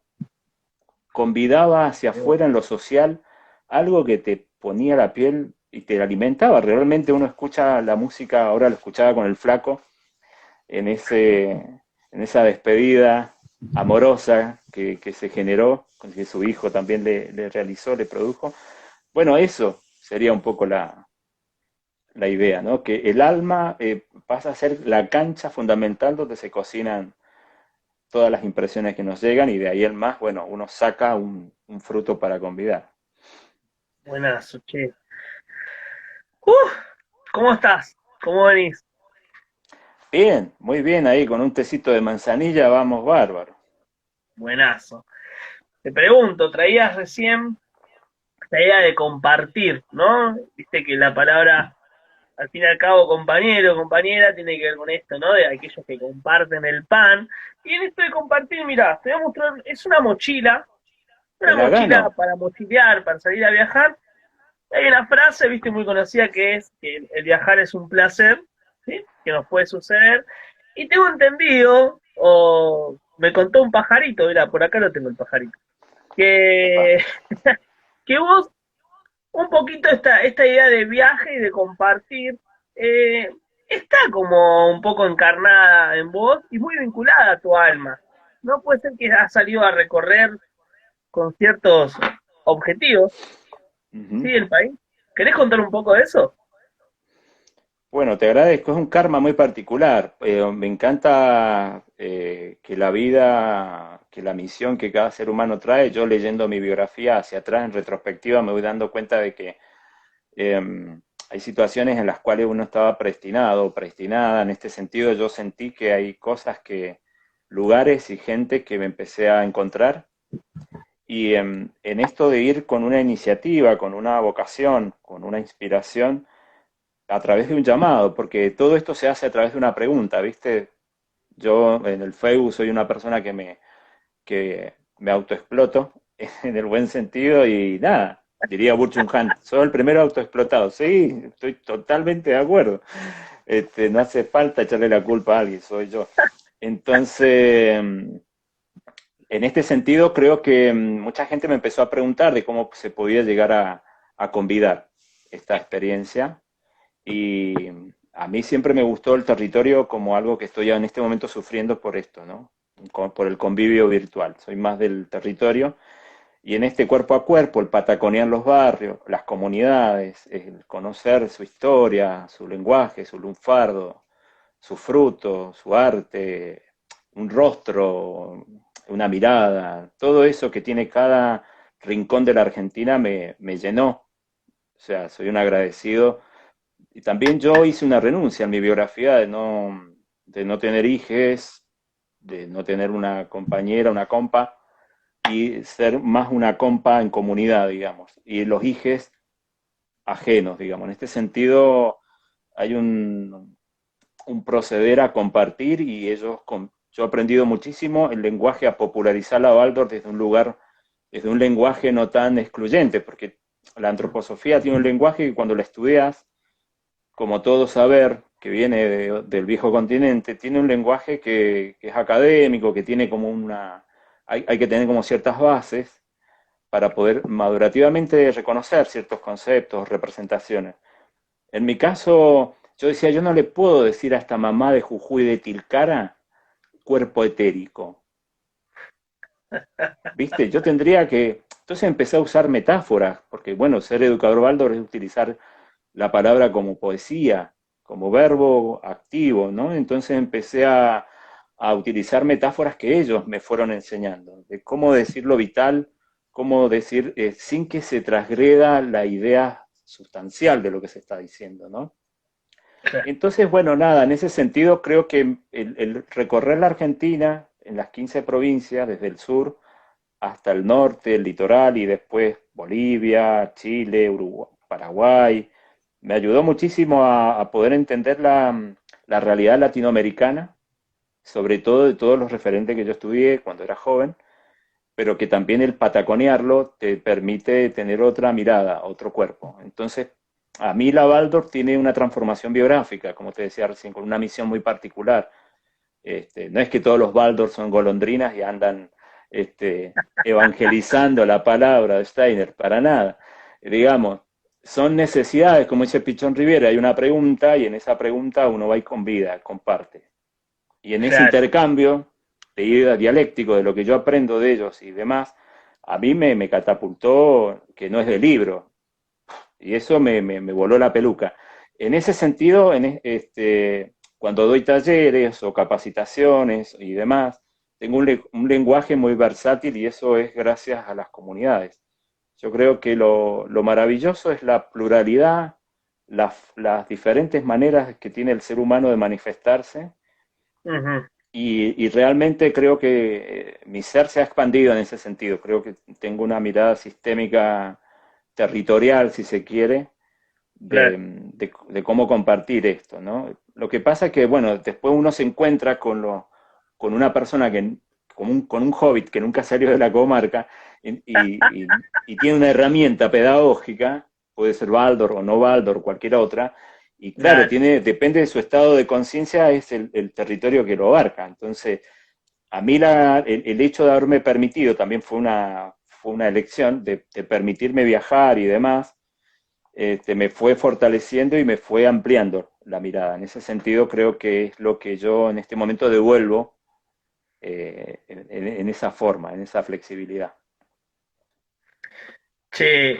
convidaba hacia afuera en lo social algo que te ponía la piel y te alimentaba. Realmente uno escucha la música, ahora lo escuchaba con el Flaco, en esa despedida amorosa que se generó, que su hijo también le realizó, le produjo. Bueno, eso sería un poco la idea, ¿no? Que el alma pasa a ser la cancha fundamental donde se cocinan todas las impresiones que nos llegan y de ahí en más, bueno, uno saca un fruto para convidar. Buenazo, che. Uf, ¿cómo estás? ¿Cómo venís? Bien, muy bien ahí, con un tecito de manzanilla vamos bárbaro. Buenazo. Te pregunto, traías recién la idea de compartir, ¿no? Viste que la palabra al fin y al cabo compañero, compañera, tiene que ver con esto, ¿no? De aquellos que comparten el pan. Y en esto de compartir, mirá, te voy a mostrar, es Te una la mochila gano. para mochilear, para salir a viajar. Hay una frase, viste, muy conocida que es que el viajar es un placer, ¿sí? Que nos puede suceder. Y tengo entendido, o me contó un pajarito, mira, por acá lo tengo el pajarito, Epa. que, que vos, un poquito esta idea de viaje y de compartir, eh, está como un poco encarnada en vos y muy vinculada a tu alma. No puede ser que has salido a recorrer con ciertos objetivos, ¿sí? Ujú. El país. ¿Querés contar un poco de eso? Bueno, te agradezco, es un karma muy particular. Me encanta que la vida, que la misión que cada ser humano trae, yo leyendo mi biografía hacia atrás en retrospectiva me voy dando cuenta de que hay situaciones en las cuales uno estaba predestinado o predestinada. En este sentido, yo sentí que hay cosas que, lugares y gente que me empecé a encontrar. Y en esto de ir con una iniciativa, con una vocación, con una inspiración, a través de un llamado, porque todo esto se hace a través de una pregunta, ¿viste? Yo en el Facebook soy una persona que me autoexploto en el buen sentido y nada, diría Burchun Han, soy el primero autoexplotado. Sí, estoy totalmente de acuerdo. No hace falta echarle la culpa a alguien, soy yo. Entonces, en este sentido, creo que mucha gente me empezó a preguntar de cómo se podía llegar a convidar esta experiencia. Y a mí siempre me gustó el territorio como algo que estoy en este momento sufriendo por esto, ¿no? Por el convivio virtual. Soy más del territorio. Y en este cuerpo a cuerpo, el pataconear los barrios, las comunidades, el conocer su historia, su lenguaje, su lunfardo, su fruto, su arte, un rostro, una mirada, todo eso que tiene cada rincón de la Argentina me llenó. O sea, soy un agradecido y también yo hice una renuncia en mi biografía de no tener hijes, de no tener una compañera, una compa, y ser más una compa en comunidad, digamos. Y los hijes ajenos, digamos. En este sentido, hay un proceder a compartir y yo he aprendido muchísimo el lenguaje, a popularizar la Waldorf desde un lugar, desde un lenguaje no tan excluyente, porque la antroposofía tiene un lenguaje que cuando la estudias como todo saber que viene del viejo continente, tiene un lenguaje que es académico, que tiene como hay que tener como ciertas bases para poder madurativamente reconocer ciertos conceptos, representaciones. En mi caso, yo decía, yo no le puedo decir a esta mamá de Jujuy de Tilcara cuerpo etérico, ¿viste? Yo tendría que, entonces empecé a usar metáforas, porque bueno, ser educador Baldor es utilizar la palabra como poesía, como verbo activo, ¿no? Entonces empecé a utilizar metáforas que ellos me fueron enseñando, de cómo decir lo vital, cómo decir sin que se transgreda la idea sustancial de lo que se está diciendo, ¿no? Entonces, bueno, nada, en ese sentido creo que el recorrer la Argentina en las 15 provincias, desde el sur hasta el norte, el litoral y después Bolivia, Chile, Uruguay, Paraguay, me ayudó muchísimo a poder entender la realidad latinoamericana, sobre todo de todos los referentes que yo estudié cuando era joven, pero que también el pataconearlo te permite tener otra mirada, otro cuerpo. Entonces, a mí la Waldorf tiene una transformación biográfica, como te decía recién, con una misión muy particular. No es que todos los Waldorf son golondrinas y andan evangelizando la palabra de Steiner, para nada. Digamos, son necesidades, como dice Pichón Rivera, hay una pregunta y en esa pregunta uno va y convida, comparte. Y en ese Claro, intercambio de ida dialéctico de lo que yo aprendo de ellos y demás, a mí me catapultó que no es de libro, y eso me voló la peluca. En ese sentido, cuando doy talleres o capacitaciones y demás, tengo un lenguaje muy versátil y eso es gracias a las comunidades. Yo creo que lo maravilloso es la pluralidad, las diferentes maneras que tiene el ser humano de manifestarse ujú, y realmente creo que mi ser se ha expandido en ese sentido. Creo que tengo una mirada sistémica territorial, si se quiere, claro. de cómo compartir esto, ¿no? Lo que pasa es que, bueno, después uno se encuentra con una persona con un hobbit que nunca salió de la comarca y tiene una herramienta pedagógica, puede ser Baldor o no Baldor, cualquier otra, y claro, Claro. depende de su estado de conciencia, es el territorio que lo abarca. Entonces, a mí el hecho de haberme permitido, también fue una elección de permitirme viajar y demás, me fue fortaleciendo y me fue ampliando la mirada. En ese sentido creo que es lo que yo en este momento devuelvo en esa forma, en esa flexibilidad. Che,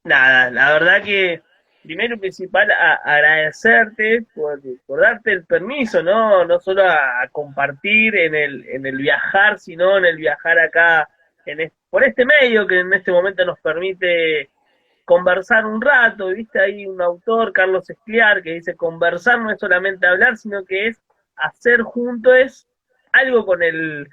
nada, la verdad que primero y principal agradecerte por darte el permiso, ¿no? No solo a compartir en el viajar, sino en el viajar acá por este medio que en este momento nos permite conversar un rato, ¿viste? Hay un autor, Carlos Escliar, que dice, conversar no es solamente hablar, sino que es hacer junto, es algo con el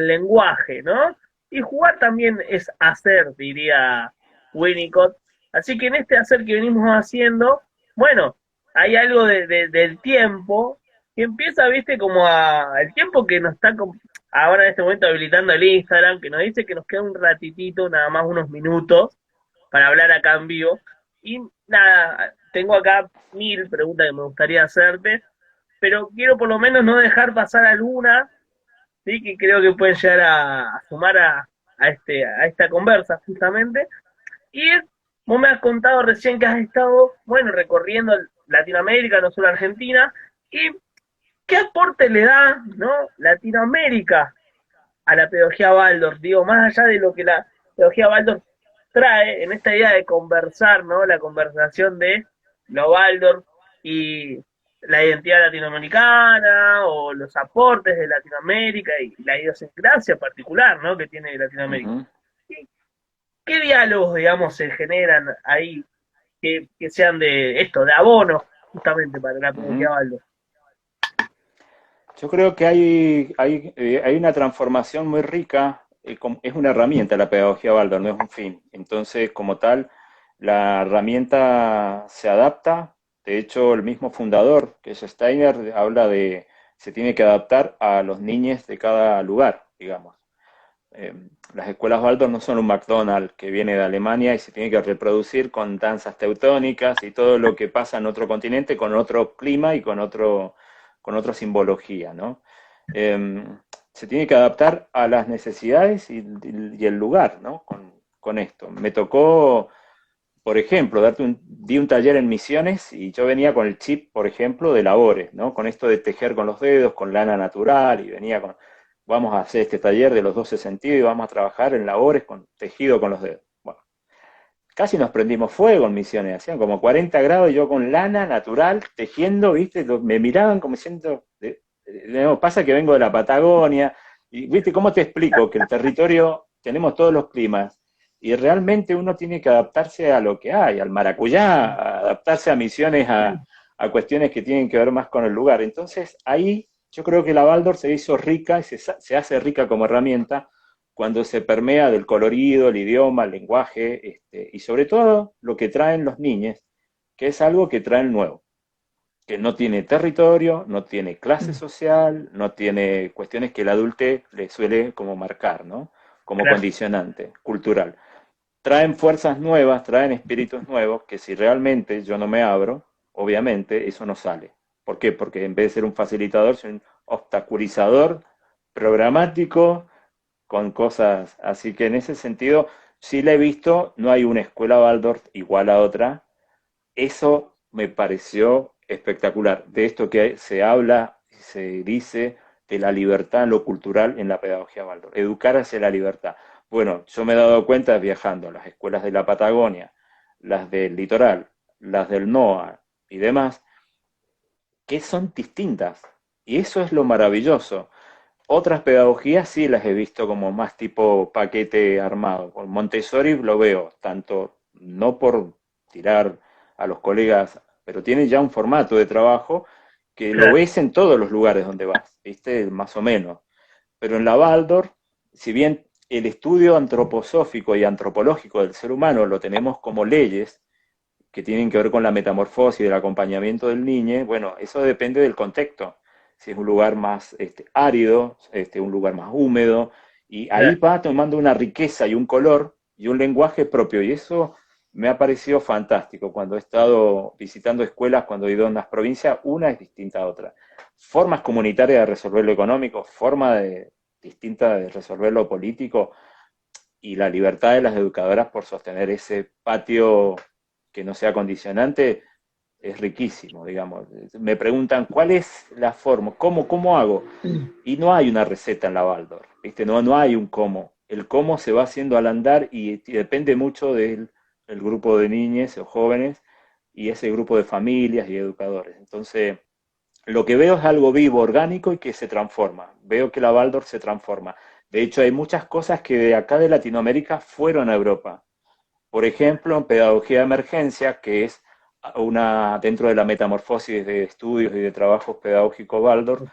lenguaje, ¿no? Y jugar también es hacer, diría Winnicott. Así que en este hacer que venimos haciendo, bueno, hay algo del tiempo que empieza, viste, como el tiempo que nos está ahora en este momento habilitando el Instagram, que nos dice que nos queda un ratitito, nada más unos minutos, para hablar acá en vivo. Y nada, tengo acá 1000 preguntas que me gustaría hacerte, pero quiero por lo menos no dejar pasar alguna, ¿sí? Que creo que pueden llegar a sumar a esta conversa justamente. Y vos me has contado recién que has estado, bueno, recorriendo Latinoamérica, no solo Argentina, y qué aporte le da, ¿no? Latinoamérica a la pedagogía Waldorf, digo, más allá de lo que la pedagogía Waldorf trae en esta idea de conversar, ¿no? La conversación de lo Waldorf y la identidad latinoamericana o los aportes de Latinoamérica y la idiosincrasia particular, ¿no? Que tiene Latinoamérica. Ujú. ¿Qué diálogos, digamos, se generan ahí que sean de esto, de abono, justamente para la pedagogía Ujú. Waldorf? Yo creo que hay una transformación muy rica, es una herramienta la pedagogía Baldor, no es un fin. Entonces, como tal, la herramienta se adapta. De hecho, el mismo fundador, que es Steiner, habla de se tiene que adaptar a los niños de cada lugar, digamos. Eh, las escuelas Waldorf no son un McDonald's que viene de Alemania y se tiene que reproducir con danzas teutónicas y todo lo que pasa en otro continente con otro clima y con otra simbología, ¿no? Eh, Se tiene que adaptar a las necesidades y el lugar, ¿no? Con esto. Me tocó, por ejemplo, di un taller en Misiones y yo venía con el chip, por ejemplo, de labores, ¿no? Con esto de tejer con los dedos, con lana natural, y venía con, vamos a hacer este taller de los 12 sentidos y vamos a trabajar en labores con tejido con los dedos. Bueno, casi nos prendimos fuego en Misiones, hacían como 40 grados y yo con lana natural tejiendo, ¿viste? Me miraban como diciendo, no, pasa que vengo de la Patagonia, y ¿viste cómo te explico? Que el territorio, tenemos todos los climas, y realmente uno tiene que adaptarse a lo que hay, al maracuyá, a adaptarse a Misiones, a cuestiones que tienen que ver más con el lugar. Entonces ahí yo creo que la Baldor se hizo rica y se hace rica como herramienta cuando se permea del colorido, el idioma, el lenguaje, y sobre todo lo que traen los niños, que es algo que traen nuevo, que no tiene territorio, no tiene clase social, no tiene cuestiones que el adulte le suele como marcar, ¿no? Como Claro. condicionante cultural. Traen fuerzas nuevas, traen espíritus nuevos, que si realmente yo no me abro, obviamente eso no sale. ¿Por qué? Porque en vez de ser un facilitador, soy un obstaculizador programático con cosas. Así que en ese sentido, sí la he visto, no hay una escuela Waldorf igual a otra. Eso me pareció espectacular, de esto que se habla y se dice de la libertad en lo cultural en la pedagogía Waldorf, educar hacia la libertad. Bueno, yo me he dado cuenta viajando a las escuelas de la Patagonia, las del litoral, las del NOA y demás, que son distintas. Y eso es lo maravilloso. Otras pedagogías sí las he visto como más tipo paquete armado. Con Montessori lo veo, tanto no por tirar a los colegas, pero tiene ya un formato de trabajo que lo Claro. ves en todos los lugares donde vas, ¿viste? Más o menos. Pero en la Waldorf, si bien el estudio antroposófico y antropológico del ser humano lo tenemos como leyes, que tienen que ver con la metamorfosis del acompañamiento del niño, bueno, eso depende del contexto. Si es un lugar más árido, un lugar más húmedo, y ahí Claro. va tomando una riqueza y un color y un lenguaje propio, y eso me ha parecido fantástico cuando he estado visitando escuelas, cuando he ido a unas provincias, una es distinta a otra. Formas comunitarias de resolver lo económico, distinta de resolver lo político, y la libertad de las educadoras por sostener ese patio que no sea condicionante es riquísimo, digamos. Me preguntan, ¿cuál es la forma? ¿Cómo hago? Y no hay una receta en la Waldorf, ¿viste? No hay un cómo. El cómo se va haciendo al andar y depende mucho del el grupo de niñas o jóvenes y ese grupo de familias y educadores. Entonces, lo que veo es algo vivo, orgánico y que se transforma. Veo que la Waldorf se transforma. De hecho, hay muchas cosas que de acá de Latinoamérica fueron a Europa. Por ejemplo, en pedagogía de emergencia, que es una dentro de la metamorfosis de estudios y de trabajos pedagógicos Waldorf,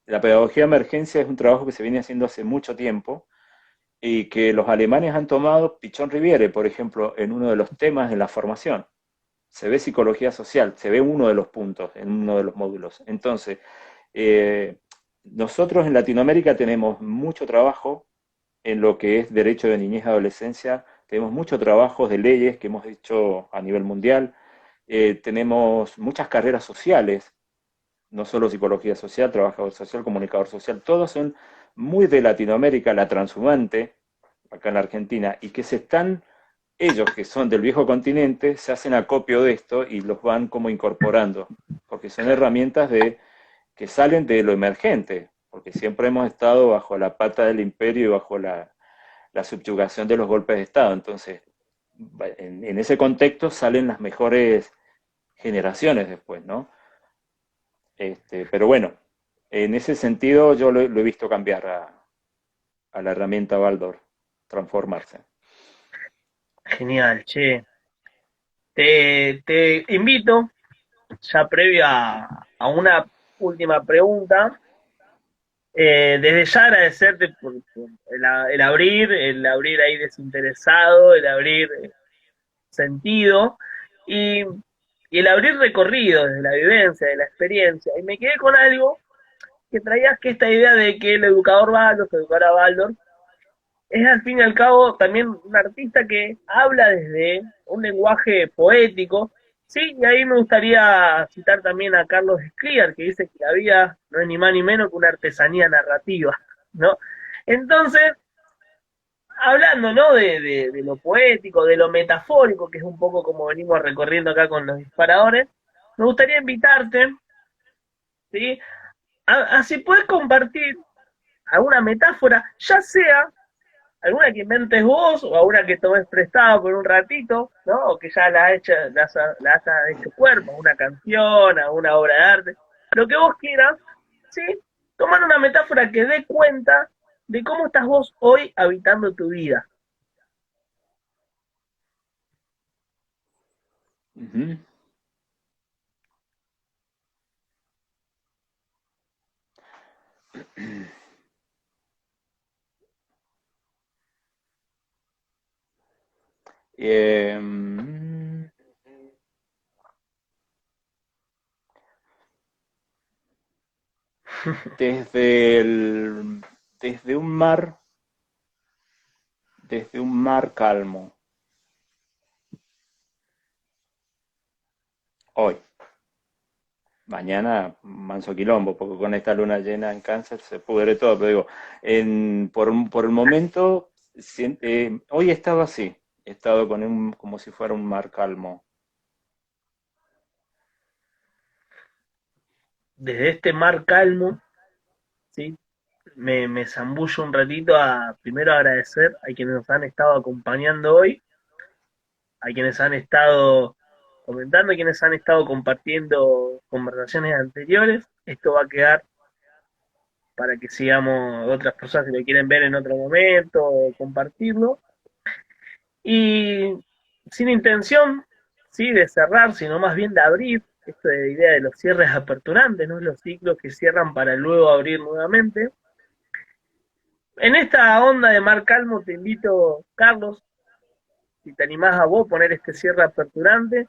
la pedagogía de emergencia es un trabajo que se viene haciendo hace mucho tiempo y que los alemanes han tomado Pichon Riviere, por ejemplo, en uno de los temas de la formación. Se ve psicología social, se ve uno de los puntos en uno de los módulos. Entonces, eh, nosotros en Latinoamérica tenemos mucho trabajo en lo que es derecho de niñez y adolescencia, tenemos muchos trabajos de leyes que hemos hecho a nivel mundial, tenemos muchas carreras sociales, no solo psicología social, trabajador social, comunicador social, todos son muy de Latinoamérica, la transhumante, acá en la Argentina, y que se están, ellos que son del viejo continente, se hacen acopio de esto y los van como incorporando, porque son Claro. herramientas que salen de lo emergente, porque siempre hemos estado bajo la pata del imperio y bajo la subyugación de los golpes de Estado. Entonces, en ese contexto salen las mejores generaciones después, ¿no? Pero bueno, en ese sentido yo lo he visto cambiar a la herramienta Baldor, transformarse. Genial, che. Te invito, ya previo a una última pregunta, desde ya agradecerte por el abrir ahí desinteresado, el abrir sentido y, y el abrir recorrido desde la vivencia, de la experiencia. Y me quedé con algo que traías, que esta idea de que el educador Baldor, que educará Baldor, es al fin y al cabo también un artista que habla desde un lenguaje poético. Sí, y ahí me gustaría citar también a Carlos Escliar, que dice que la vida no es ni más ni menos que una artesanía narrativa, ¿no? Entonces, hablando, ¿no? De lo poético, de lo metafórico, que es un poco como venimos recorriendo acá con los disparadores, me gustaría invitarte, ¿sí? A si puedes compartir alguna metáfora, ya sea alguna que inventes vos o alguna que tomes prestada por un ratito, ¿no? O que ya la has hecho cuerpo, una canción, alguna obra de arte, lo que vos quieras, ¿sí? Tomar una metáfora que dé cuenta de cómo estás vos hoy habitando tu vida. Ujú. Eh, desde desde desde un mar calmo, hoy. Mañana manso quilombo, porque con esta luna llena en cáncer se pudre todo, pero digo, por el momento, hoy he estado así, he estado como si fuera un mar calmo. Desde este mar calmo, ¿sí? Me zambullo un ratito a primero agradecer a quienes nos han estado acompañando hoy, a quienes han estado comentando, a quienes han estado compartiendo conversaciones anteriores. Esto va a quedar para que sigamos otras personas si lo quieren ver en otro momento o compartirlo. Y sin intención, sí, de cerrar, sino más bien de abrir, esto de la idea de los cierres aperturantes, ¿no? Los ciclos que cierran para luego abrir nuevamente. En esta onda de Mar Calmo te invito, Carlos, si te animás a vos poner este cierre aperturante,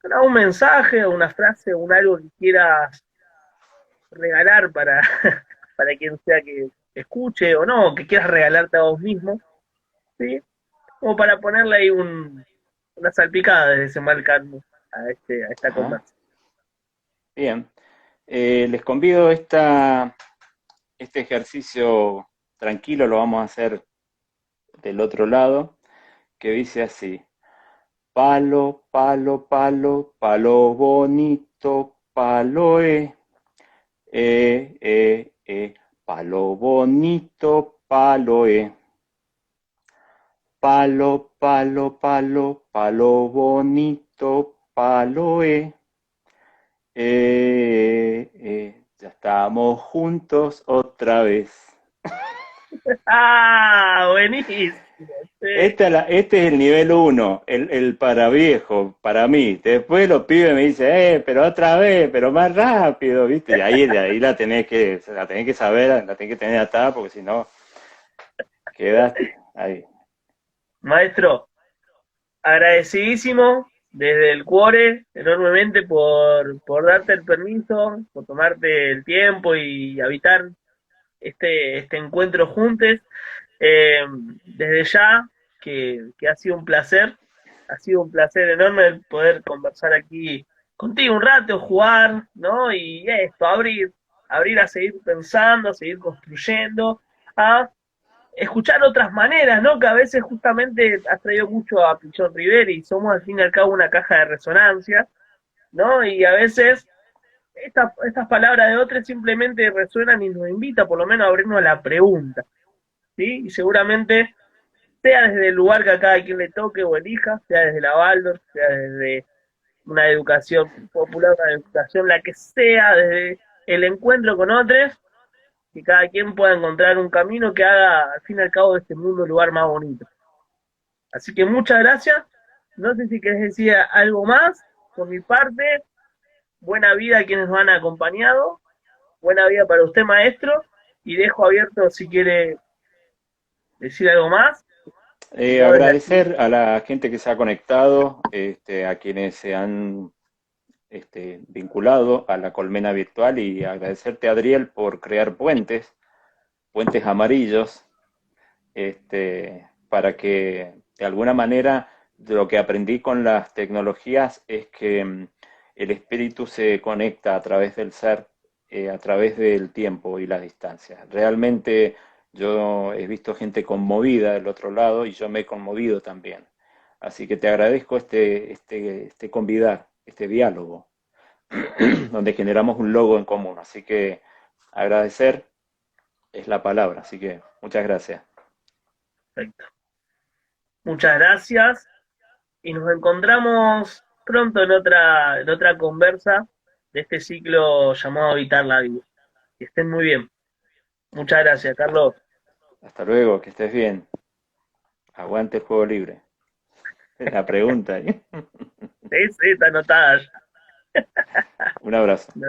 un mensaje, una frase, un algo que quieras regalar para, para quien sea que escuche o no, que quieras regalarte a vos mismo, ¿sí? Como para ponerle ahí una salpicada desde ese mal karma a esta Ajá, conversación. bien. Les convido este ejercicio tranquilo, lo vamos a hacer del otro lado, que dice así. Palo, palo, palo, palo bonito, palo palo bonito, palo palo, palo, palo, palo bonito, palo ya estamos juntos otra vez. ¡Ah! Buenísimo. Sí. Este es el nivel uno, el para viejo, para mí. Después los pibes me dicen, pero otra vez, pero más rápido, ¿viste? Y ahí, de ahí la tenés que saber, la tenés que tener atada, porque si no, quedas ahí. Maestro, agradecidísimo desde el cuore enormemente por darte el permiso, por tomarte el tiempo y habitar este encuentro juntos. Desde ya que ha sido un placer enorme el poder conversar aquí contigo un rato, jugar, ¿no? Y esto, abrir a seguir pensando, a seguir construyendo, a escuchar otras maneras, ¿no? Que a veces justamente has traído mucho a Pichón Rivera y somos al fin y al cabo una caja de resonancia, ¿no? Y a veces estas palabras de otros simplemente resuenan y nos invita por lo menos a abrirnos a la pregunta, ¿sí? Y seguramente sea desde el lugar que a cada quien le toque o elija, sea desde la Waldorf, sea desde una educación popular, una educación la que sea, desde el encuentro con otros, que cada quien pueda encontrar un camino que haga al fin y al cabo de este mundo un lugar más bonito. Así que muchas gracias. No sé si querés decir algo más por mi parte. Buena vida a quienes nos han acompañado. Buena vida para usted, maestro. Y dejo abierto si quiere decir algo más. Si no, desde aquí. Agradecer a la gente que se ha conectado, a quienes se han vinculado a la colmena virtual y agradecerte, Adriel, por crear puentes amarillos, para que de alguna manera lo que aprendí con las tecnologías es que el espíritu se conecta a través del ser, a través del tiempo y la distancia. Realmente yo he visto gente conmovida del otro lado y yo me he conmovido también. Así que te agradezco este convidar, este diálogo, donde generamos un logo en común. Así que agradecer es la palabra. Así que muchas gracias. Perfecto. Muchas gracias. Y nos encontramos pronto en otra conversa de este ciclo llamado Habitar la Vida. Que estén muy bien. Muchas gracias, Carlos. Hasta luego, que estés bien. Aguante el juego libre. La pregunta. Sí, sí, está anotada Un abrazo. ya.